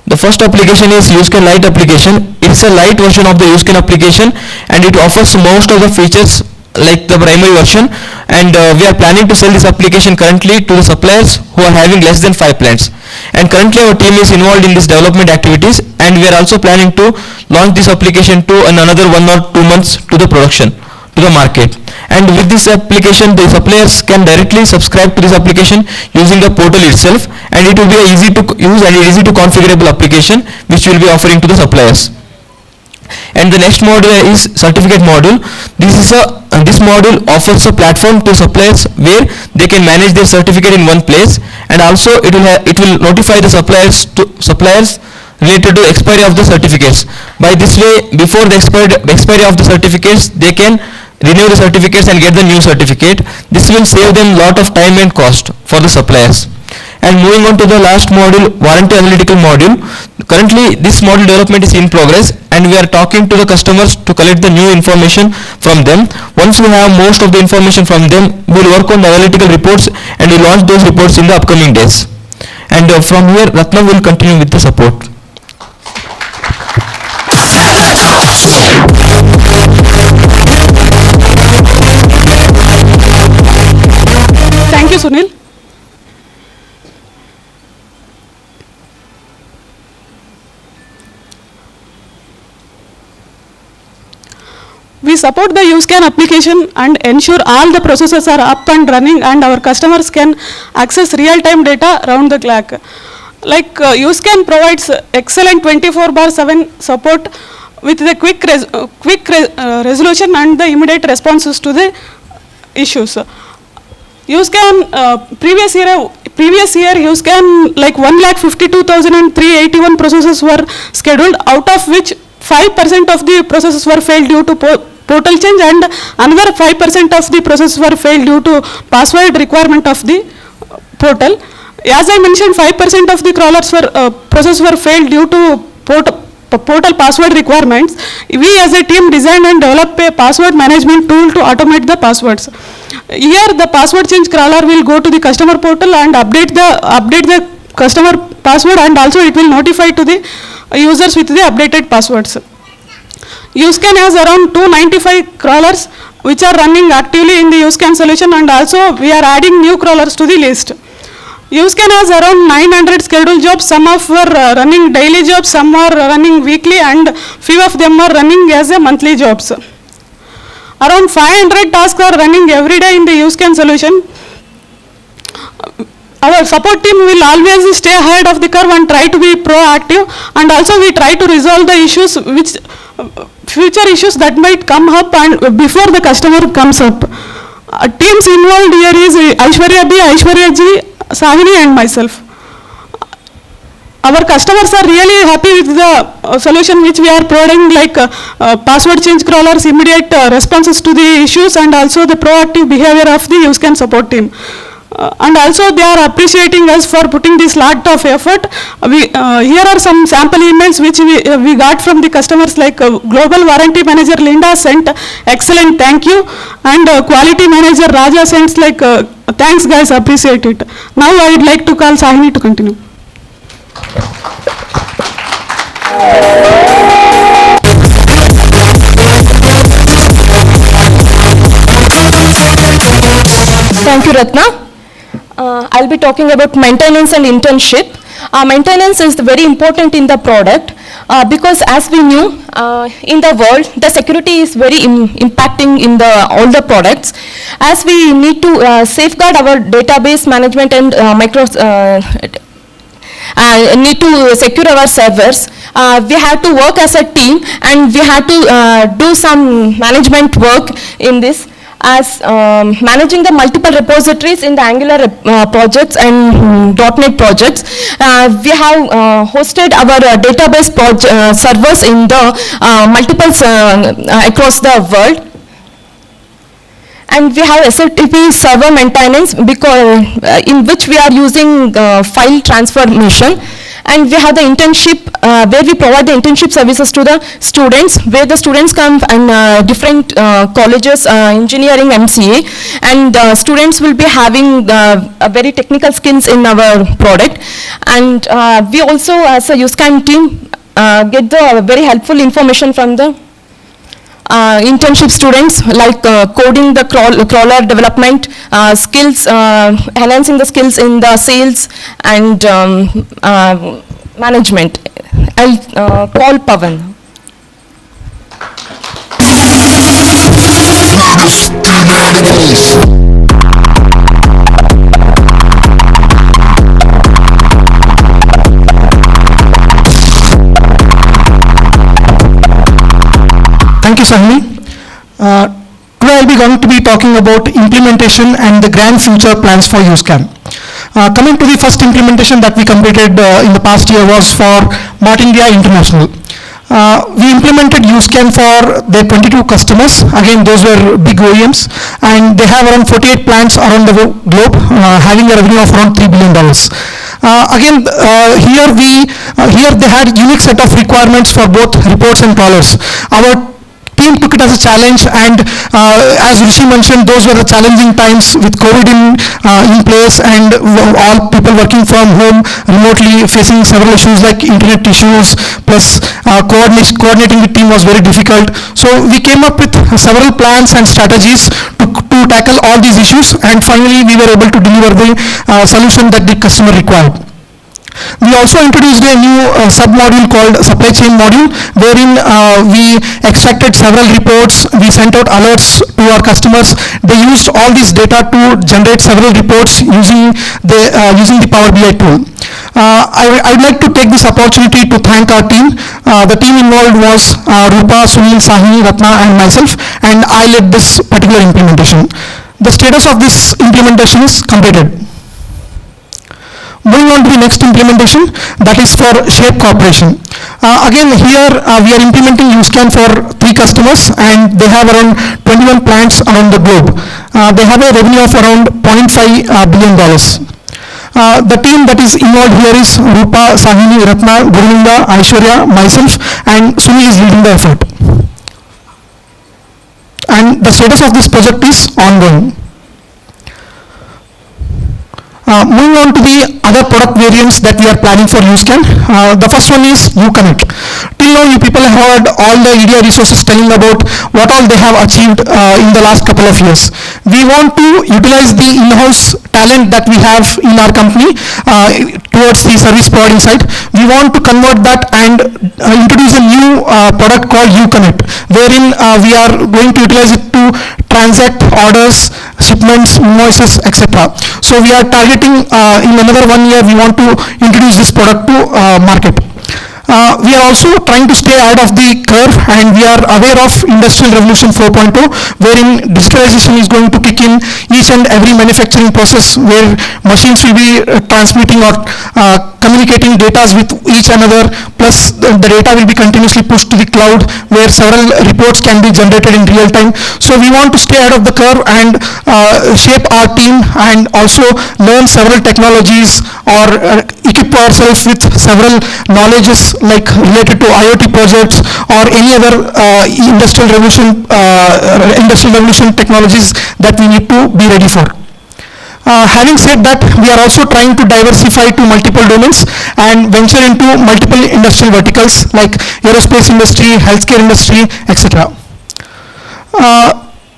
The first application is U.SCAN Lite application. It's a light version of the U.SCAN application, and it offers most of the features like the primary version. And we are planning to sell this application currently to the suppliers who are having less than 5 plants. And currently our team is involved in this development activities, and we are also planning to launch this application to another 1 or 2 months to the production to the market. And with this application, the suppliers can directly subscribe to this application using the portal itself, and it will be an easy to use and easy to configurable application which we will be offering to the suppliers. And the next module is certificate module. This module offers a platform to suppliers where they can manage their certificate in one place, and also it will notify the suppliers related to expiry of the certificates. By this way, before the expiry of the certificates, they can renew the certificates and get the new certificate. This will save them lot of time and cost for the suppliers. And moving on to the last module, warranty analytical module. Currently, this module development is in progress, and we are talking to the customers to collect the new information from them. Once we have most of the information from them, we will work on the analytical reports and we will launch those reports in the upcoming days. And from here, Ratna will continue with the support. Thank you, Sunil. We support the U.SCAN application and ensure all the processes are up and running and our customers can access real-time data around the clock. Like U.SCAN provides excellent 24/7 support with the quick resolution and the immediate responses to the issues. U.SCAN previous year U.SCAN like 1,52,381 processes were scheduled, out of which 5% of the processes were failed due to portal change, and another 5% of the processes were failed due to password requirement of the portal. As I mentioned, 5% of the crawlers processes were failed due to portal password requirements. We as a team designed and developed a password management tool to automate the passwords. Here the password change crawler will go to the customer portal and update the customer password, and also it will notify to the users with the updated passwords. U.SCAN has around 295 crawlers which are running actively in the U.SCAN solution, and also we are adding new crawlers to the list. U.SCAN has around 900 scheduled jobs. Some of were running daily jobs, some are running weekly, and few of them are running as a monthly jobs. Around 500 tasks are running every day in the U.SCAN solution. Our support team will always stay ahead of the curve and try to be proactive, and also we try to resolve the issues future issues that might come up and before the customer comes up. Teams involved here is Aishwarya B, Aishwarya G, Sahini and myself. Our customers are really happy with the solution which we are providing, like password change crawlers, immediate responses to the issues, and also the proactive behavior of the U.SCAN support team. And also they are appreciating us for putting this lot of effort. Here are some sample emails which we got from the customers, like Global Warranty Manager Linda sent excellent thank you, and Quality Manager Raja sends like thanks guys, appreciate it. Now I would like to call Sahini to continue. Thank you, Ratna. I'll be talking about maintenance and internship. Maintenance is very important in the product because, as we knew, in the world the security is very impacting in all the products. As we need to safeguard our database management and need to secure our servers, we have to work as a team, and we have to do some management work in this, as managing the multiple repositories in the Angular projects and .NET projects. We have hosted our database servers in the multiples across the world. And we have SAP server maintenance, because in which we are using file transformation. And we have the internship, where we provide the internship services to the students, where the students come and different colleges, engineering, MCA, and students will be having very technical skills in our product. And we also, as a U.SCAN team, get the very helpful information from the internship students, like coding the crawler development skills, enhancing the skills in the sales and management. I'll call Pavan. Thank you, Sahni. Today I'll be going to be talking about implementation and the grand future plans for U.SCAN. Coming to the first implementation that we completed in the past year was for Mart India International. We implemented U.SCAN for their 22 customers. Again, those were big OEMs, and they have around 48 plants around the globe, having a revenue of around $3 billion. Here they had unique set of requirements for both reports and crawlers. Our team took it as a challenge, and as Rishi mentioned, those were the challenging times with COVID in place, and all people working from home remotely, facing several issues like internet issues, plus coordinating the team was very difficult. So we came up with several plans and strategies to tackle all these issues, and finally we were able to deliver the solution that the customer required. We also introduced a new sub-module called supply chain module, wherein we extracted several reports, we sent out alerts to our customers. They used all this data to generate several reports using the Power BI tool. I would like to take this opportunity to thank our team. The team involved was Rupa, Sunil, Sahni, Ratna and myself, and I led this particular implementation. The status of this implementation is completed. Moving on to the next implementation, that is for Shape Corporation. Again, here we are implementing U.SCAN for 3 customers, and they have around 21 plants around the globe. They have a revenue of around $0.5 billion. The team that is involved here is Rupa, Sahini, Ratna, Govinda, Aishwarya, myself, and Sunil is leading the effort. And the status of this project is ongoing. Moving on to the other product variants that we are planning for U.SCAN. The first one is U-Connect. Till now, you people have heard all the EDI resources telling about what all they have achieved in the last couple of years. We want to utilize the in-house talent that we have in our company towards the service providing side. We want to convert that and introduce a new product called U-Connect, wherein we are going to utilize it to transact orders, shipments, invoices, etc. So we are targeting in another 1 year, we want to introduce this product to market. We are also trying to stay out of the curve, and we are aware of Industrial Revolution 4.0, wherein digitalization is going to kick in each and every manufacturing process, where machines will be transmitting or communicating data with each another, plus the data will be continuously pushed to the cloud, where several reports can be generated in real time. So we want to stay out of the curve and shape our team, and also learn several technologies or equip ourselves with several knowledges like related to IoT projects or any other industrial revolution technologies that we need to be ready for. Having said that, we are also trying to diversify to multiple domains and venture into multiple industrial verticals like aerospace industry, healthcare industry, etc.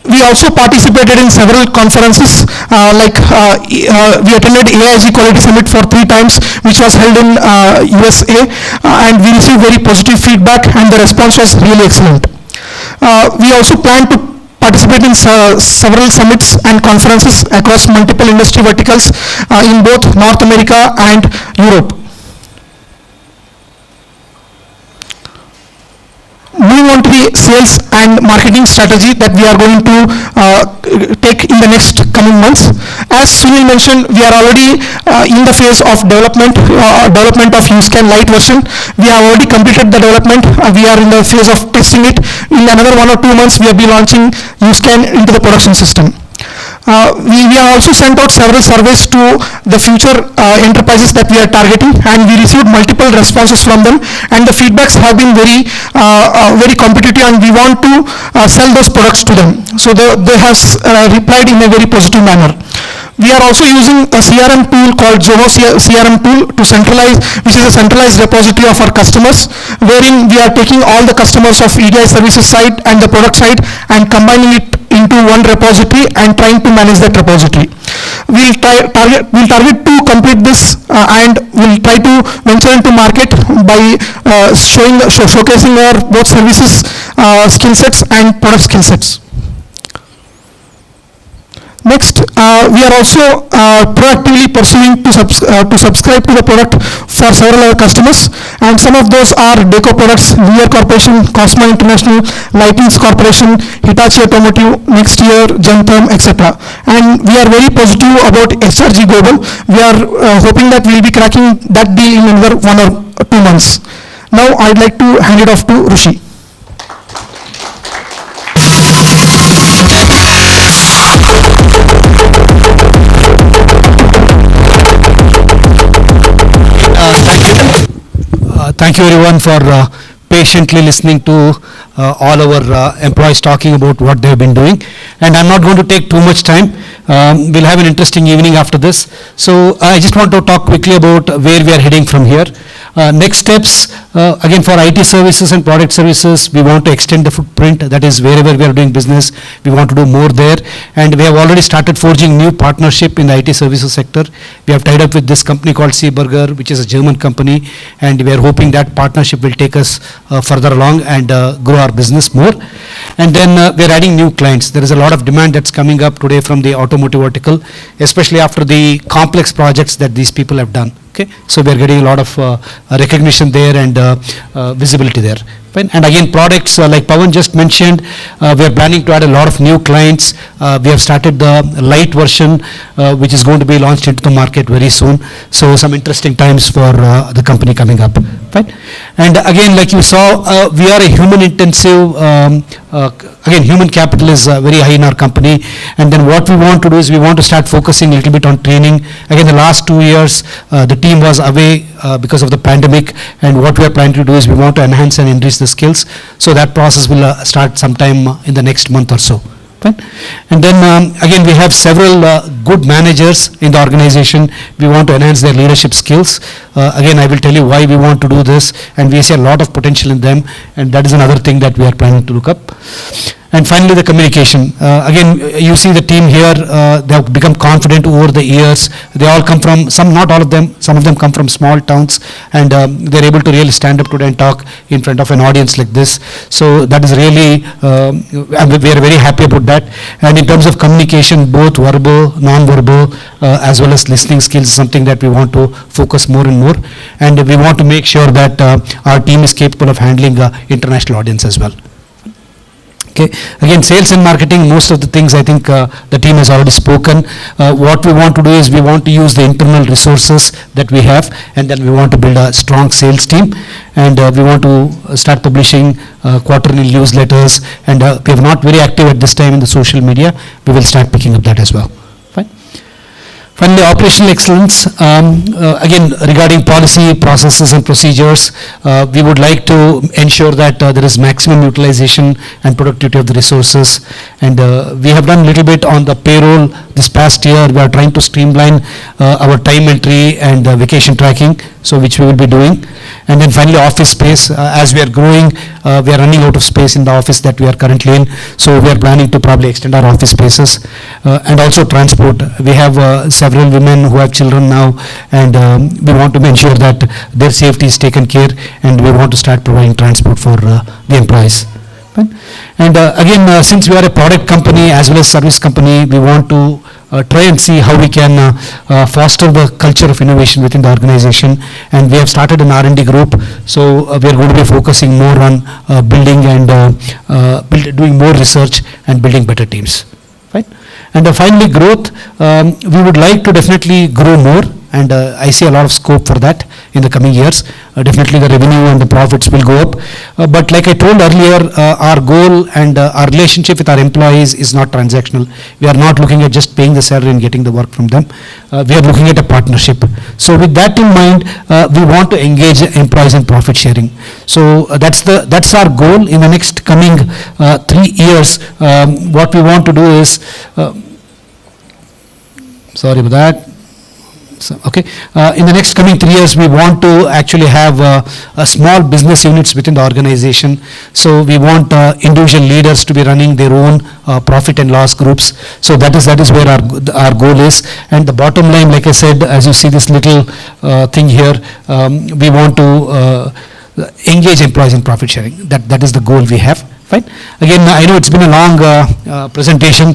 We also participated in several conferences we attended AIG Quality Summit for 3 times, which was held in USA, and we received very positive feedback, and the response was really excellent. We also plan to participate in several summits and conferences across multiple industry verticals in both North America and Europe. Moving on to the sales and marketing strategy that we are going to take in the next coming months. As Sunil mentioned, we are already in the phase of development of U.SCAN Lite version. We have already completed the development. We are in the phase of testing it. In another 1 or 2 months, we will be launching U.SCAN into the production system. We have also sent out several surveys to the future enterprises that we are targeting, and we received multiple responses from them, and the feedbacks have been very competitive, and we want to sell those products to them. So they have replied in a very positive manner. We are also using a CRM tool called Zoho CRM tool to centralize, which is a centralized repository of our customers, wherein we are taking all the customers of EDI services side and the product side and combining it into one repository and trying to manage that repository. We'll target to complete this and we'll try to venture into market by showcasing our both services skill sets and product skill sets. Next, we are also proactively pursuing to subscribe to the product for several other customers, and some of those are Deco Products, Lear Corporation, Cosma International, Lightings Corporation, Hitachi Automotive, next year Gentherm, etc. And we are very positive about SRG Global. We are hoping that we will be cracking that deal in another 1 or 2 months. Now I'd like to hand it off to Rishi. Thank you everyone for patiently listening to all our employees talking about what they've been doing. And I'm not going to take too much time. We'll have an interesting evening after this. So I just want to talk quickly about where we are heading from here. Next steps, again for IT services and product services, we want to extend the footprint. That is, wherever we are doing business, we want to do more there. And we have already started forging new partnership in the IT services sector. We have tied up with this company called Seeberger, which is a German company, and we are hoping that partnership will take us further along and grow our business more. And then we are adding new clients. There is a lot of demand that's coming up today from the automotive vertical, especially after the complex projects that these people have done. Okay, so we are getting a lot of recognition there and visibility there. Fine. And again, products like Pawan just mentioned, we are planning to add a lot of new clients. We have started the light version, which is going to be launched into the market very soon. So some interesting times for the company coming up. Fine. And again, like you saw, we are a human intensive, again, human capital is very high in our company. And then what we want to do is we want to start focusing a little bit on training. Again, the last 2 years, the team was away because of the pandemic, and what we are planning to do is we want to enhance and increase the skills. So that process will start sometime in the next month or so. Fine. And then again, we have several good managers in the organization. We want to enhance their leadership skills. Again, I will tell you why we want to do this, and we see a lot of potential in them, and that is another thing that we are planning to look up. And finally, the communication. Again, you see the team here, they have become confident over the years. They all come from, not all of them, some of them come from small towns, and they're able to really stand up today and talk in front of an audience like this. So that is really, we are very happy about that. And in terms of communication, both verbal, non-verbal, as well as listening skills is something that we want to focus more and more. And we want to make sure that our team is capable of handling international audience as well. Okay. Again, sales and marketing, most of the things I think the team has already spoken. What we want to do is we want to use the internal resources that we have, and then we want to build a strong sales team, and we want to start publishing quarterly newsletters, and we are not very active at this time in the social media. We will start picking up that as well. Fine. Finally, operational excellence. Again, regarding policy, processes and procedures, we would like to ensure that there is maximum utilization and productivity of the resources. And we have done a little bit on the payroll this past year. We are trying to streamline our time entry and vacation tracking, so which we will be doing. And then finally, office space. As we are growing, we are running out of space in the office that we are currently in. So we are planning to probably extend our office spaces. And also transport. We have several women who have children now, and we want to ensure that their safety is taken care, and we want to start providing transport for the employees. And again, since we are a product company as well as service company, we want to try and see how we can foster the culture of innovation within the organization. And we have started an R&D group, so we are going to be focusing more on building and doing more research and building better teams. Right? And finally, growth. We would like to definitely grow more, and I see a lot of scope for that in the coming years. Definitely the revenue and the profits will go up. But like I told earlier, our goal and our relationship with our employees is not transactional. We are not looking at just paying the salary and getting the work from them. We are looking at a partnership. So with that in mind, we want to engage employees in profit sharing. So that's our goal in the next coming 3 years. What we want to do is, sorry about that. So, okay. In the next coming 3 years, we want to actually have a small business units within the organization. So we want individual leaders to be running their own profit and loss groups. So that is where our goal is. And the bottom line, like I said, as you see this little thing here, we want to engage employees in profit sharing. That is the goal we have. Fine. Again, I know it's been a long presentation.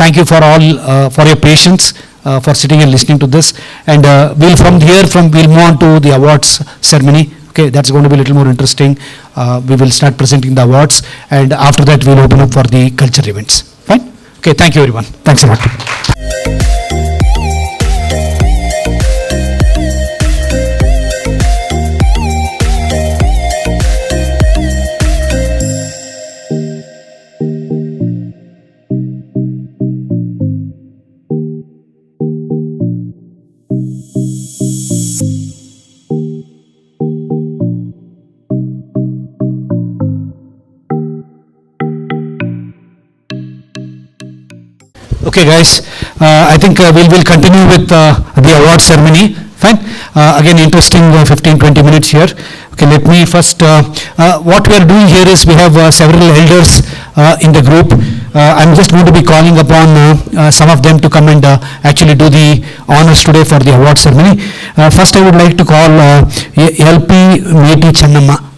Thank you for all for your patience, for sitting and listening to this. And we'll move on to the awards ceremony. Okay, that's going to be a little more interesting. We will start presenting the awards, and after that we'll open up for the culture events. Fine. Okay. Thank you, everyone. Thanks a lot. Okay, guys, I think we'll continue with the award ceremony. Fine. Again, interesting 15-20 minutes here. Okay, let me first, what we are doing here is we have several elders in the group. I'm just going to be calling upon some of them to come and actually do the honors today for the award ceremony. First, I would like to call LP Meti Channamma.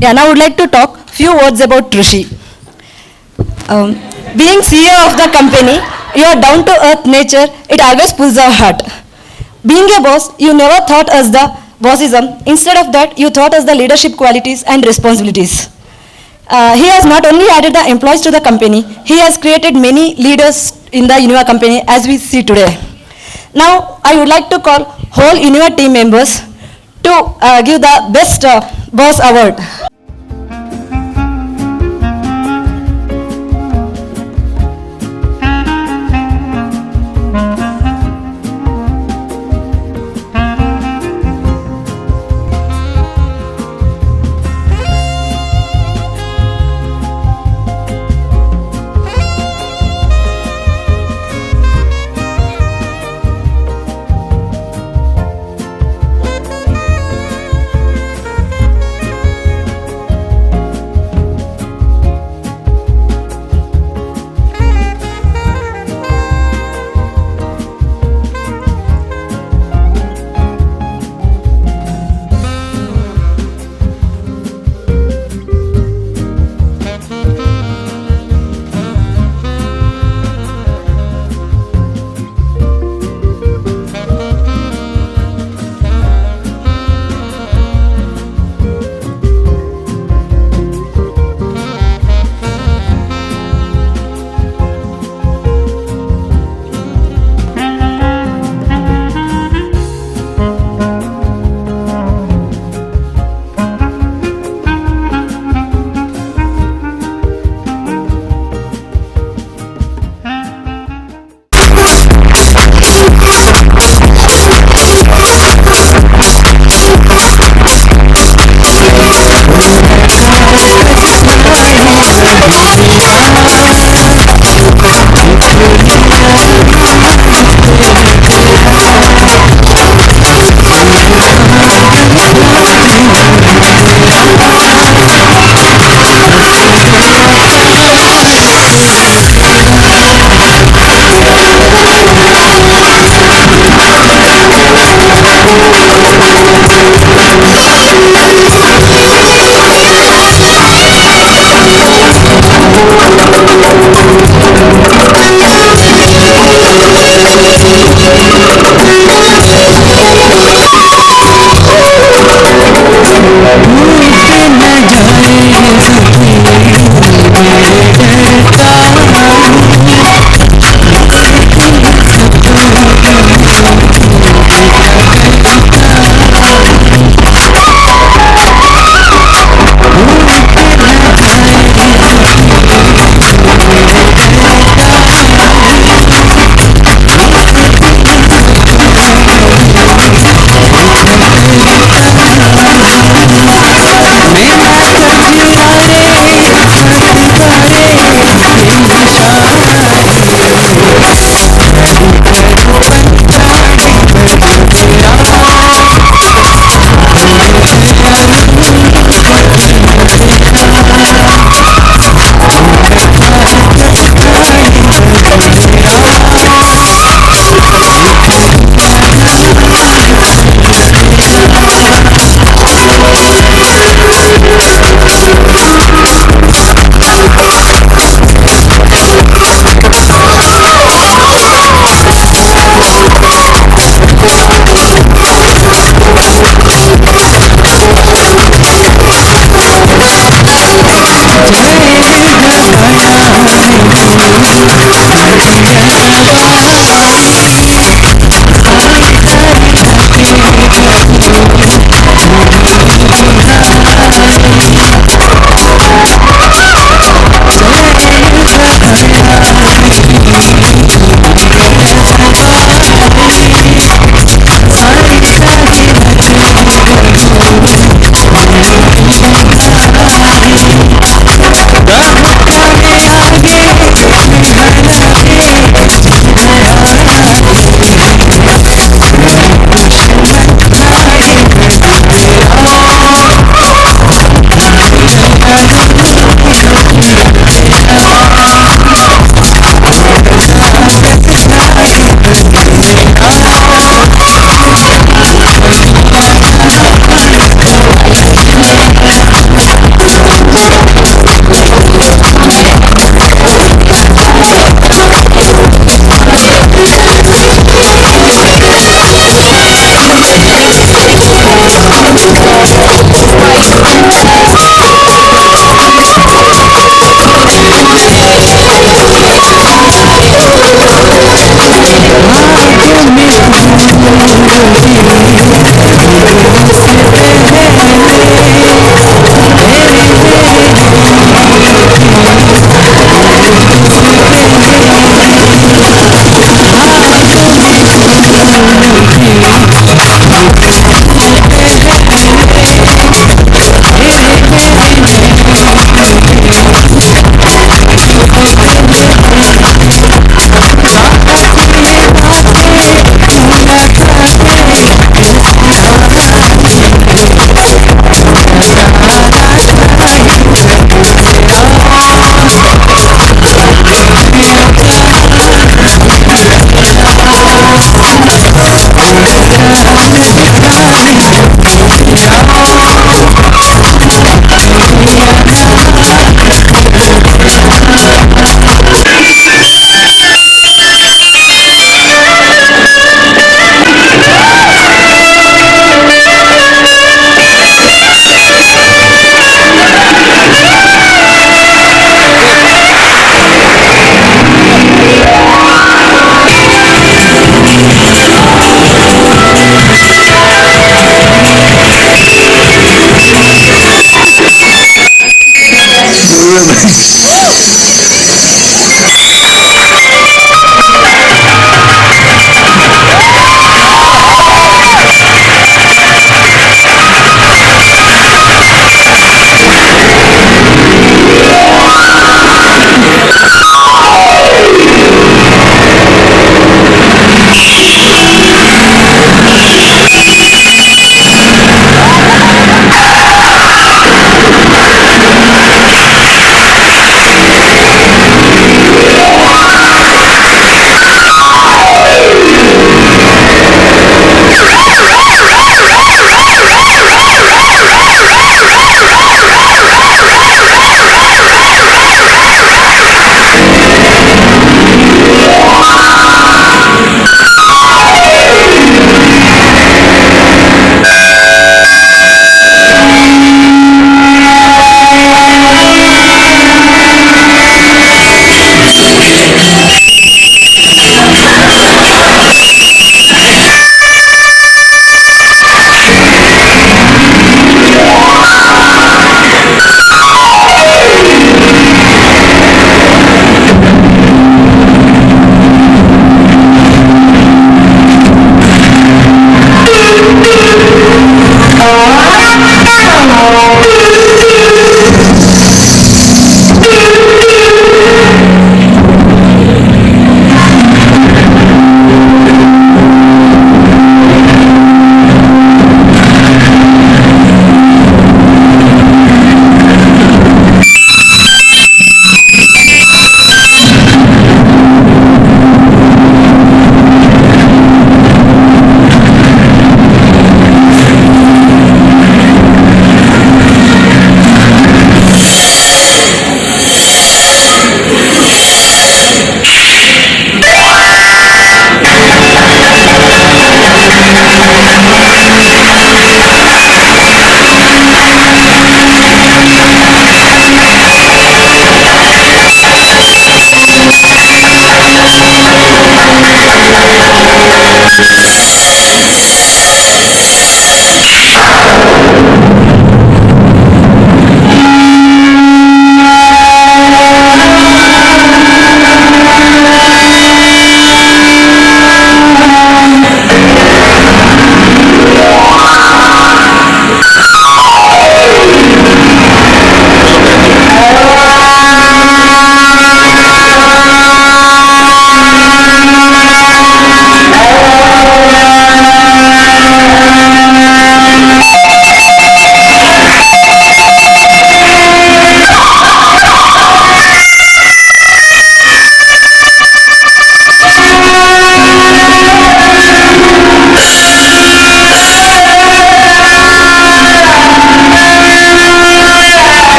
Yeah, now I would like to talk few words about Rishi. Being CEO of the company, your down-to-earth nature, it always pulls our heart. Being a boss, you never thought us the bossism. Instead of that, you thought us the leadership qualities and responsibilities. He has not only added the employees to the company, he has created many leaders in the Univva company as we see today. Now, I would like to call whole Univva team members to give the best boss award.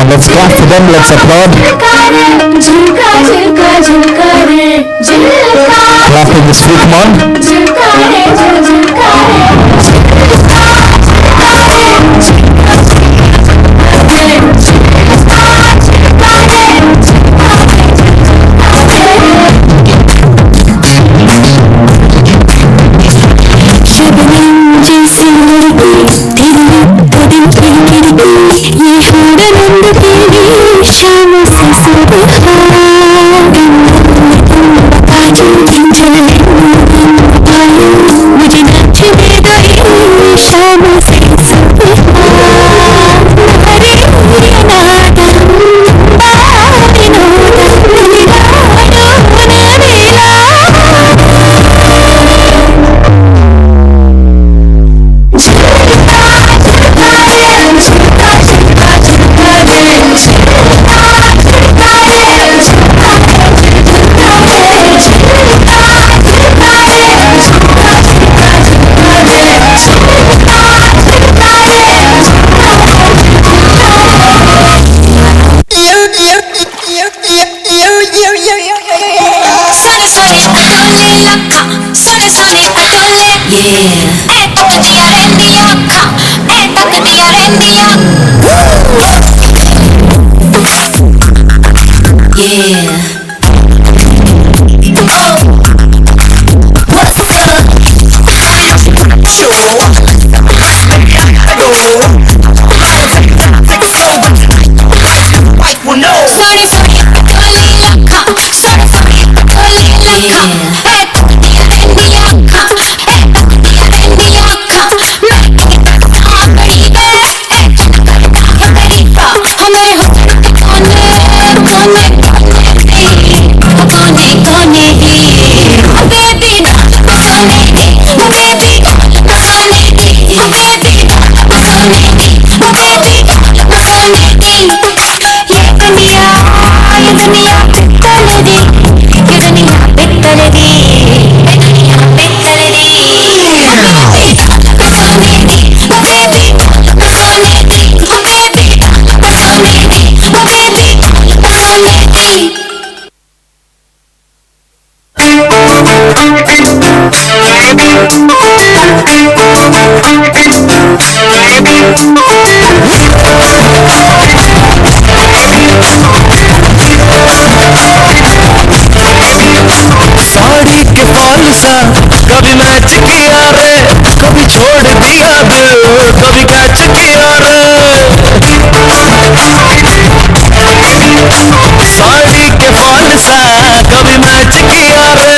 Let's clap for them, let's applaud. झुमका झुमका झुमका रे झुमका After this, Kumar. झुमका रे झुमका जैसी लड़की तेरी तो दिन की खिड़की ये हार रंग तेरी शाम से सुबह मुझे नचने गई शाम से सुबह हरे नादा बारे नोदा कभी मैच किया रे कभी छोड़ दिया दिल कभी कैच किया रे साड़ी के फॉल सा कभी मैच किया रे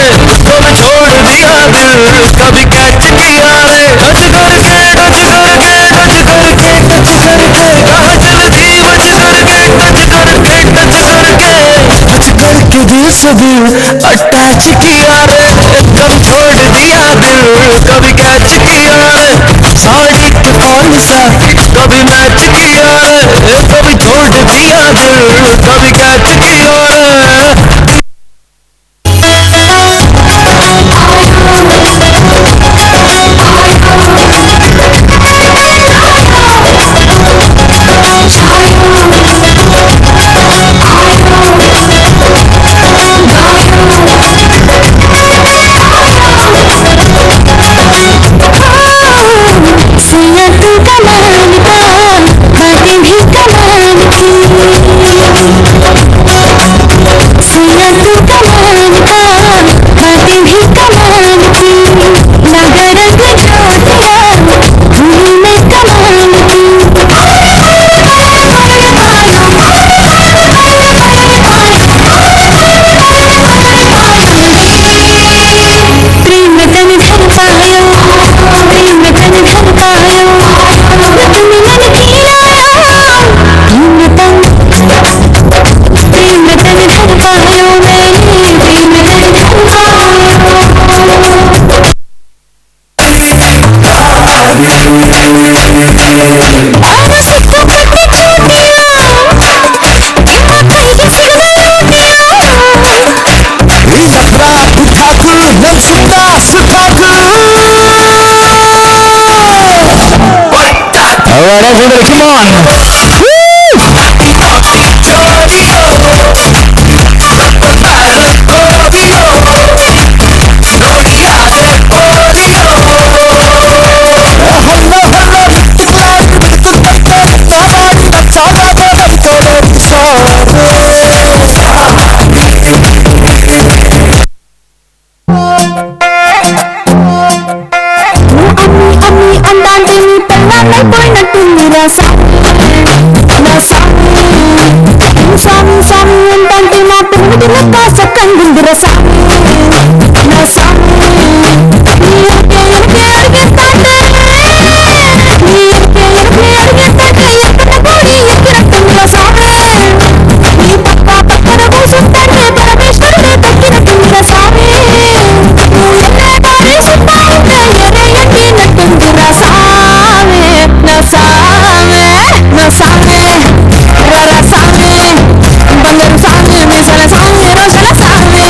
कभी छोड़ दिया दिल कभी कैच किया रे टच करके टच करके टच करके टच करके कहाँ चलती बच करके टच करके टच करके टच करके दिल से दिल अटैच किया रे कभी छोड़ दिया दिल कभी कैच किया रे साड़ी के फॉल सा कभी मैच किया रे कभी छोड़ दिया दिल कभी कैच किया रे Alright, everybody, come on! Woo! ನೋಡಿನ ಕಾಸ ಕಂಡಿಂದಿರ ಸಾಮಿ ನಾ ಸಾಮಿ ನೀ ಎನಕೆ ಅಡಿಗೆ ತಾಟೆ ನೀ ಎನಕೆ ಅಡಿಗೆ ತಾಟೆ ಎಕ್ಕನ ಕೋಡಿ ಎಕ್ಕಿನ ತುಂಬಿನ ಸಾಮಿ ನೀ ಪಕ್ಕದ ಕೂಸುತ್ತಾನೆ ಪರಮೇಶ್ವರನೇ ತಕ್ಕಿನ ತುಂಬಿನ ಸಾಮಿ ನೀ ಎಲ್ಲೇ ದಾರಿ ಸುತ್ತಾ ಇದ್ದೆ ಎರೆ ಎಣ್ಣೆ ನಟ್ಟುಂದಿರ ಸಾಮಿ ನಾ ಸಾಮಿ ನಾ ಸಾಮಿ ರರ ಸಾಮಿ ಬಂಗಾರು ಸಾಮಿ ಮೀಸಲ ಸಾಮಿ ರೋಷನ ಸಾಮಿ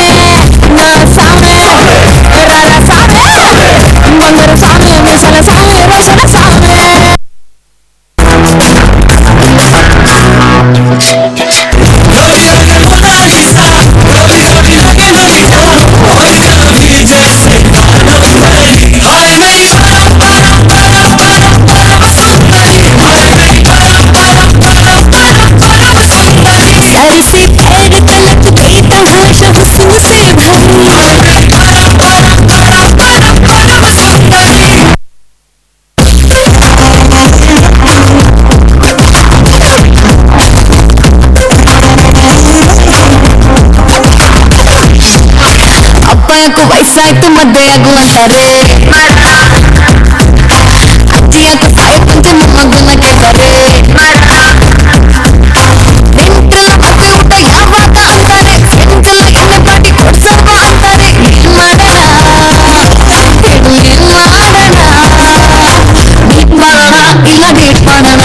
ನಾ ಸಾಮಿ ರರ ಸಾಮಿ ಬಂಗಾರು ಸಾಮಿ ಮೀಸಲ ಸಾಮಿ ರೋಷನ ಸಾಮಿ सर से पैर तलक देता हूँ शब सूर से ಅಪ್ಪಯ್ಯಕ್ಕೂ ವಯಸ್ಸಾಯ್ತು ಮದ್ವೆ ಆಗುವಂತಾರೆ ಅಜ್ಜಿಯಕ್ಕೂ ಸಾಯಕ್ಕಂತೆ ಮೊಮ್ಮಗನ ಕೇಳ್ತಾರೆ ನೆಂಟರ ಮತ್ತೆ ಊಟ ಯಾವಾಗ ಅಂತಾರೆ ಎಂಟಲ ಎಣ್ಣೆ ಪಾಟಿ ಕೊಡ್ಸಪ್ಪ ಅಂತಾರೆ ಏನ್ ಮಾಡೋಣ ಏನ್ ಮಾಡೋಣ ಮೀಟ್ ಮಾಡೋಣ ಇಲ್ಲ ಡೇಟ್ ಮಾಡೋಣ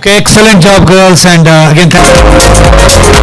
Okay, excellent job, girls, and again, thank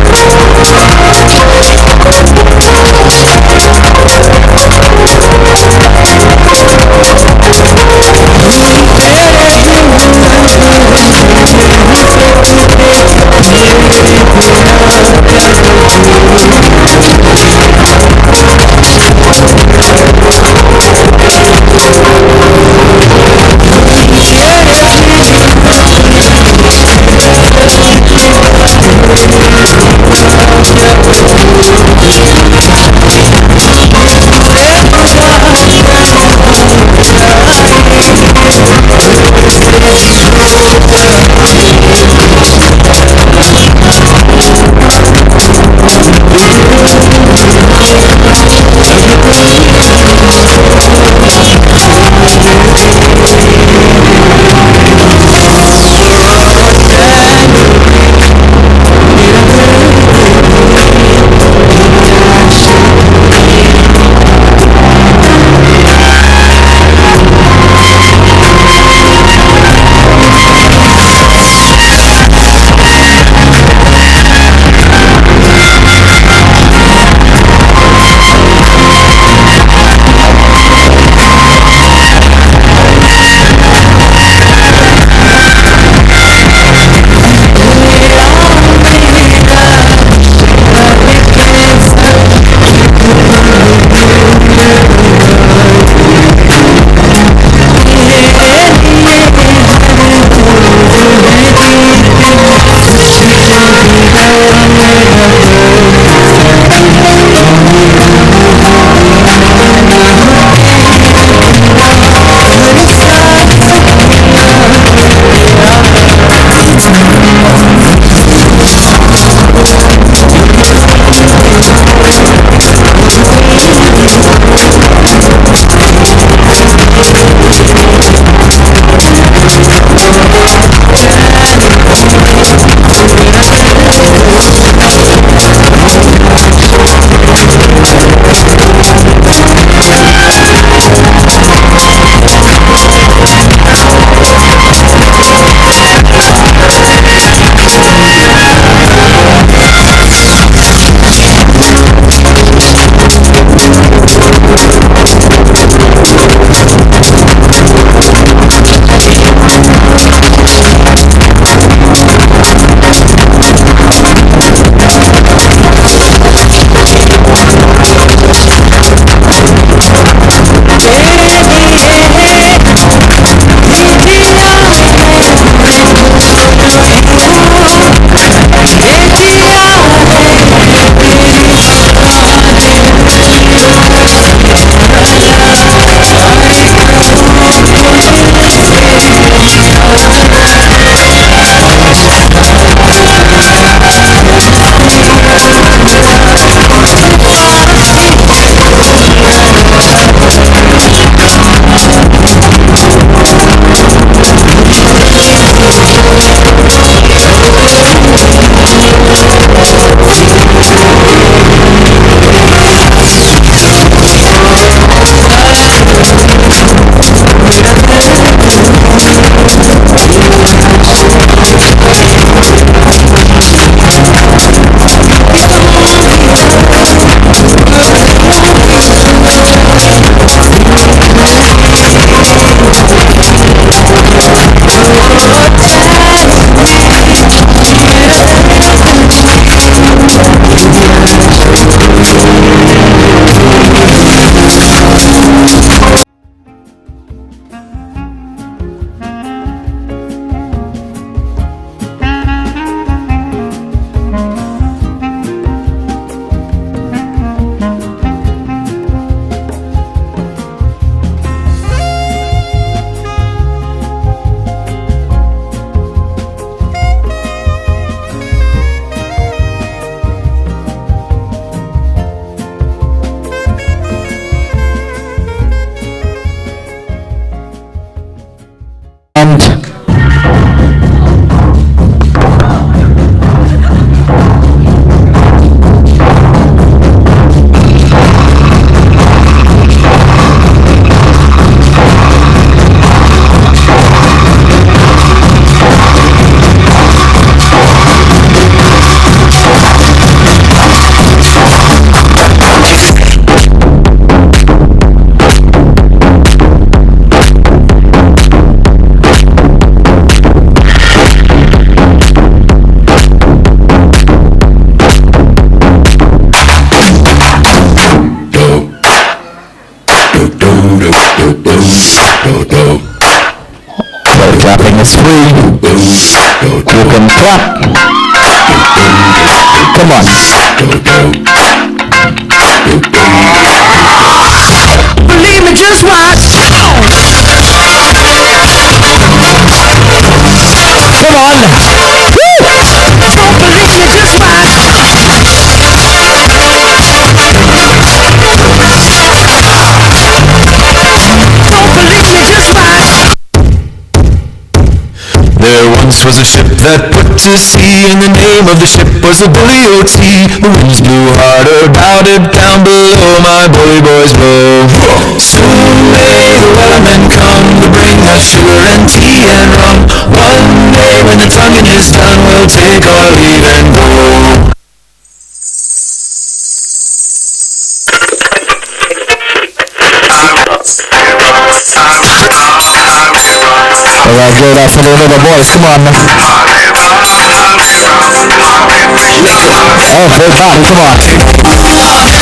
You can clap. Come on. Believe me, just watch. Come on. Woo! Don't believe me, just watch. Don't believe me, just watch. There once was a ship that put to sea, and the name of the ship was the Bully O.T. The winds blew harder, bowed it down below, my bully boys blow. Soon may the wellerman come to bring us sugar and tea and rum. One day when the tonguing is done, we'll take our leave and go. Alright, give it up for the little boys, come on man. Everybody, come on. Come on, come on. Everybody, come on. Come on.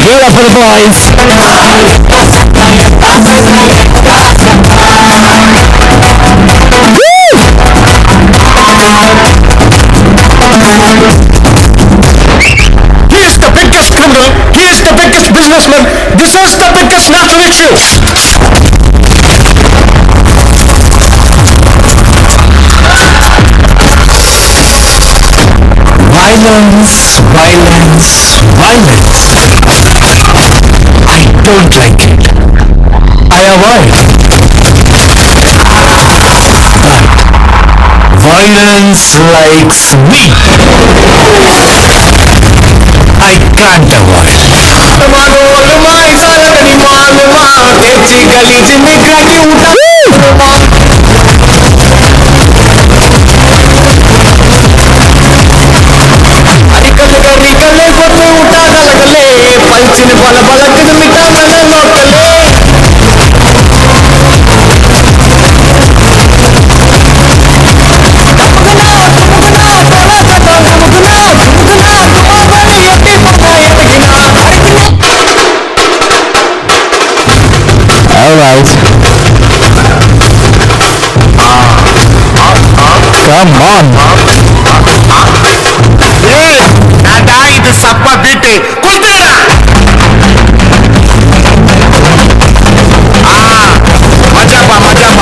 Give it up for the boys. He is the biggest criminal. He is the biggest businessman. This is the biggest national issue. Violence, violence, violence. I don't like it. I avoid. Violence likes me. I can't avoid. Alright. Come on. Hey, Nada, ಇದು ಸಪ್ಪ ಬಿಟ್ಟು ಕುಂತಿಲ್ಲ. ಮಜಾಪ ಮಜಾಪ.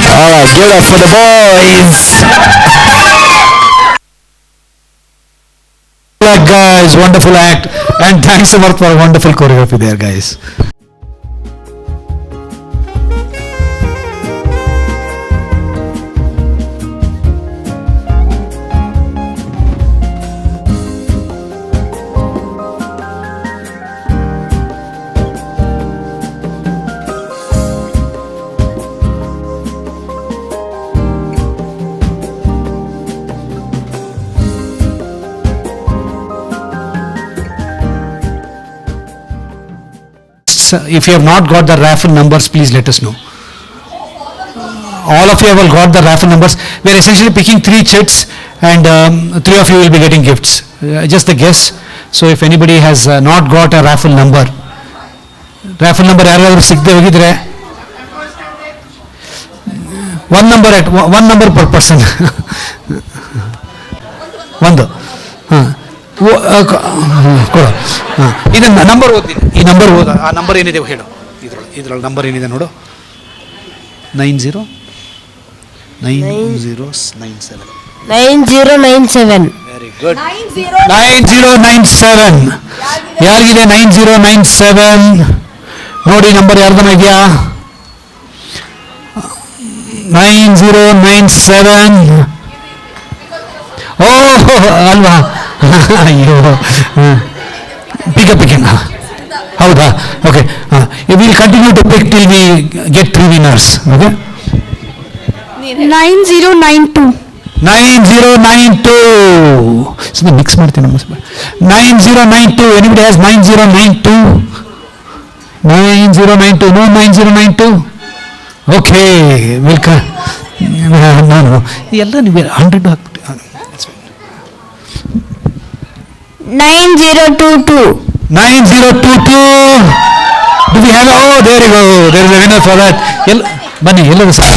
Alright, give it up for the boys. act, guys. Wonderful act. And thanks so much for a wonderful choreography there, guys. If you have not got the raffle numbers, please let us know. All of you have got the raffle numbers. We are essentially picking 3 chits, and 3 of you will be getting gifts. Just a guess. So if anybody has not got a raffle number ಯಾರಾದರೂ ಸಿಗದೆ ಹೋಗಿದ್ರೆ one number per person. ಒಂದು ಕೊಡು. ಇದನ್ನ number ಓದ್ತೀನಿ. ಈ number ಓದ. ಆ ನಂಬರ್ ಏನಿದೆ ಹೇಳು. ಇದ್ರೊಳಗೆ ನಂಬರ್ ಏನಿದೆ ನೋಡು. 9097. Very good. 9097. ಯಾರಿಗಿದೆ 9097? ನೋಡಿ ನಂಬರ್ ಯಾರ್ದನ ಇದೆಯಾ? 9097. ಓಹ್ ಅಲ್ವಾ? ಅಯ್ಯೋ, ಪಿಕಪ್ ಹೌದಾ? Okay, will continue to pick till we get 3 winners. Okay, 9092. 9092. Mix ಮಾಡ್ತೀನಿ. 9092. Anybody has 9092? 9092. ನೋ 9092. ಓಕೆ, ನಾನು ಎಲ್ಲ ನೀವು 100 ಹಾಕ್ಬಿಟ್ಟು. 9022. 9022. Do we have? Oh, there you go. There is a winner for that. ಬನ್ನಿ ಎಲ್ಲರೂ ಸಹ.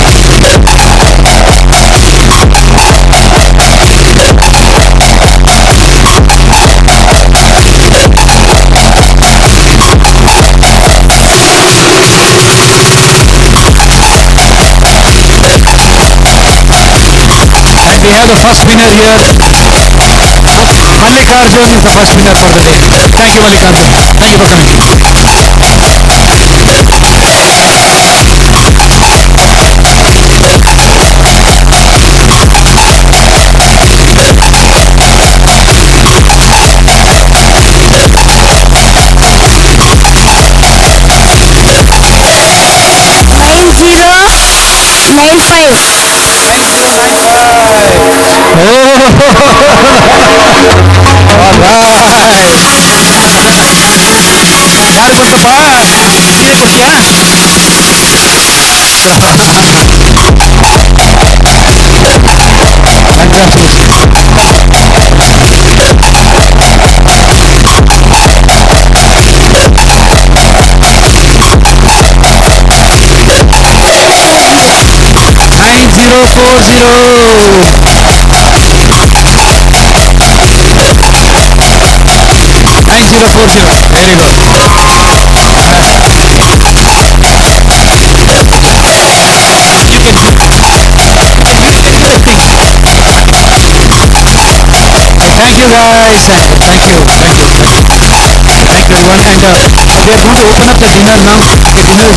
'We have the first winner here. Mallikarjun is the first winner for the day. Thank you, Mallikarjun. Thank you for coming. 9040. Very good. Thank you guys. Thank you everyone. And we are going to open up the dinner now. The dinner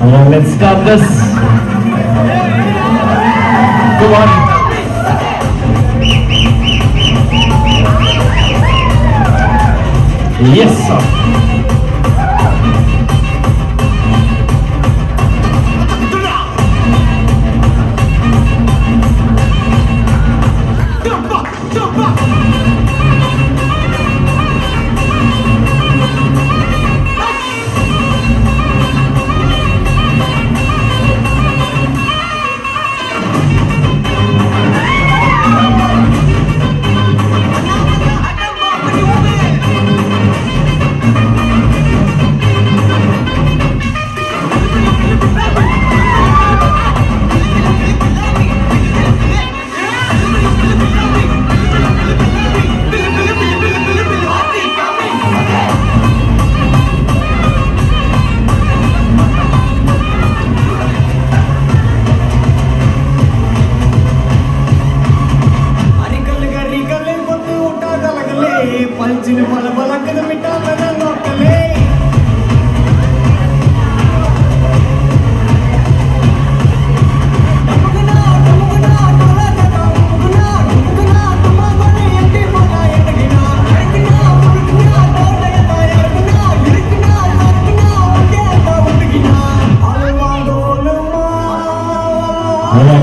Let's start this. Come on. Yes, sir.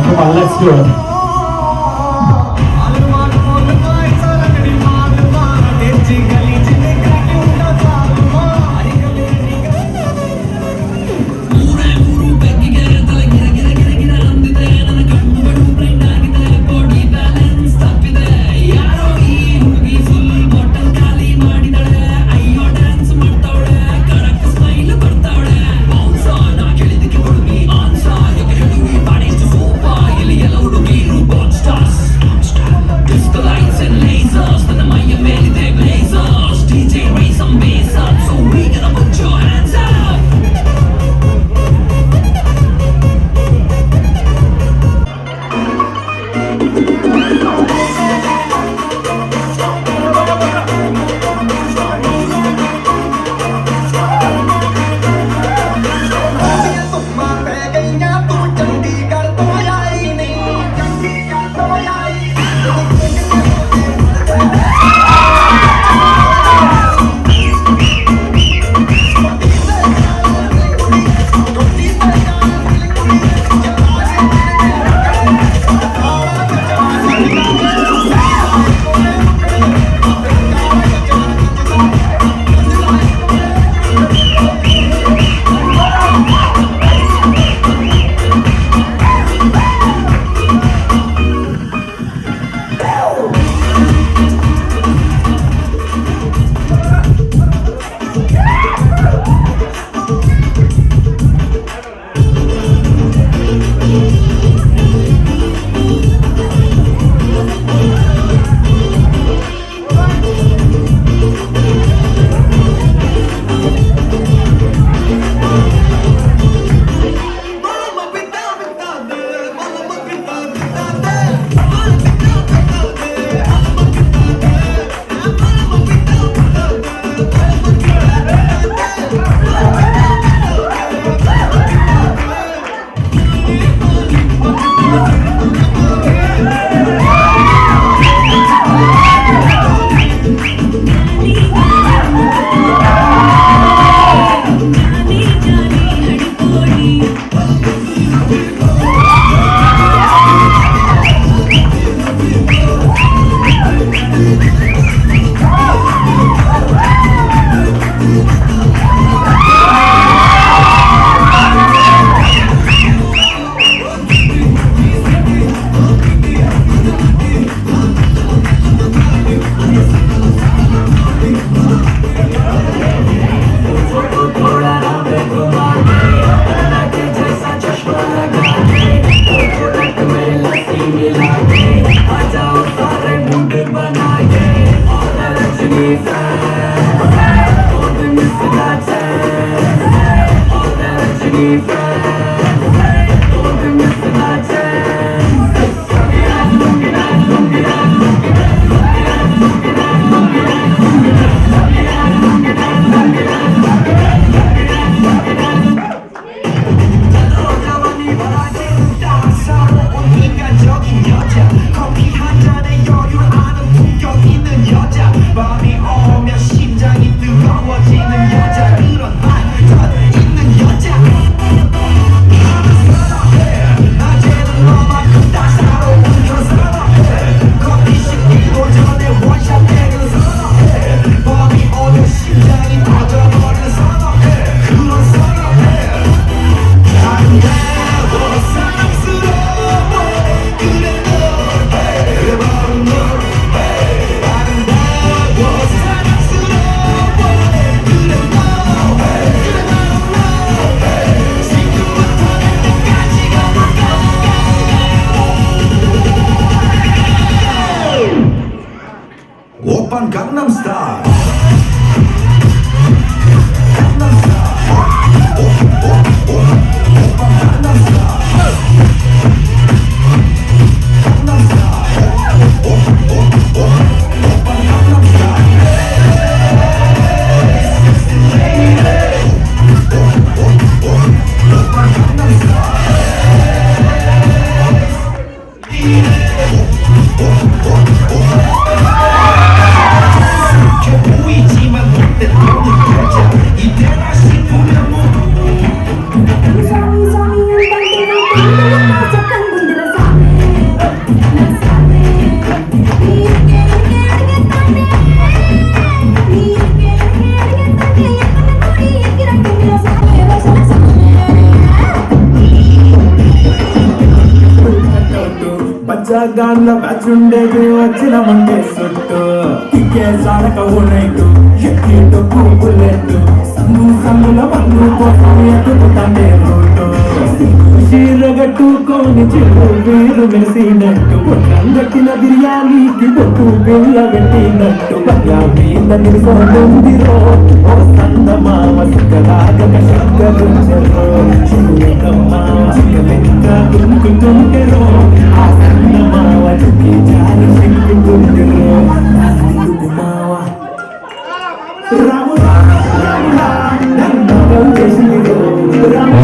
Come on, let's do it. గాన్ల batch ఉండేది వచ్చిన మంటే సుట్టు కిక్కే సాడక ఓనైటు ఎక్కిటు bullet సందుల మన్ను కోసం ఎక్కుతాండే route చీరగట్టుకొని చిరు వీరు మెరిసినట్టు పొట్టంగట్టిన బిర్యానీకి పొట్టు బిళ్ళ పెట్టినట్టు బల్లా మీద నిలుసొందిరో ఓ సందమామ సుఖరాగక శక్కరుంచెరో చిరుకమ్మావ చిక్కలెక్క తుంకుతుంటెరో ఆ సందమావ చుక్కి జారి సిక్కుతుంటెరో నా సిగ్గుకు మావ రాము నన్ను చేసిరో రాము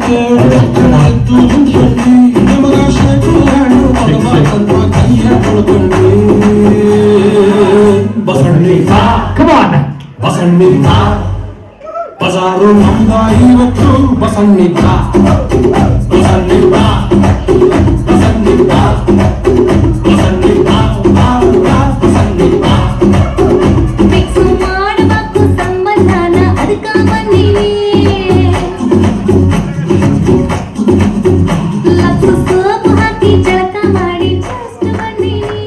Come on. Bazaru nanda ivattu basannita. Fix ಮಾಡಬೇಕು ಸಂಬಂಧನ ಅದಕ್ಕ ಬಂದೀನಿ ಲಕ್ಸ್ ಸೋಪ್ ಹಾಕಿ ಜಳಕ ಮಾಡಿ ಜಸ್ಟ್ ಬಂದೀನಿ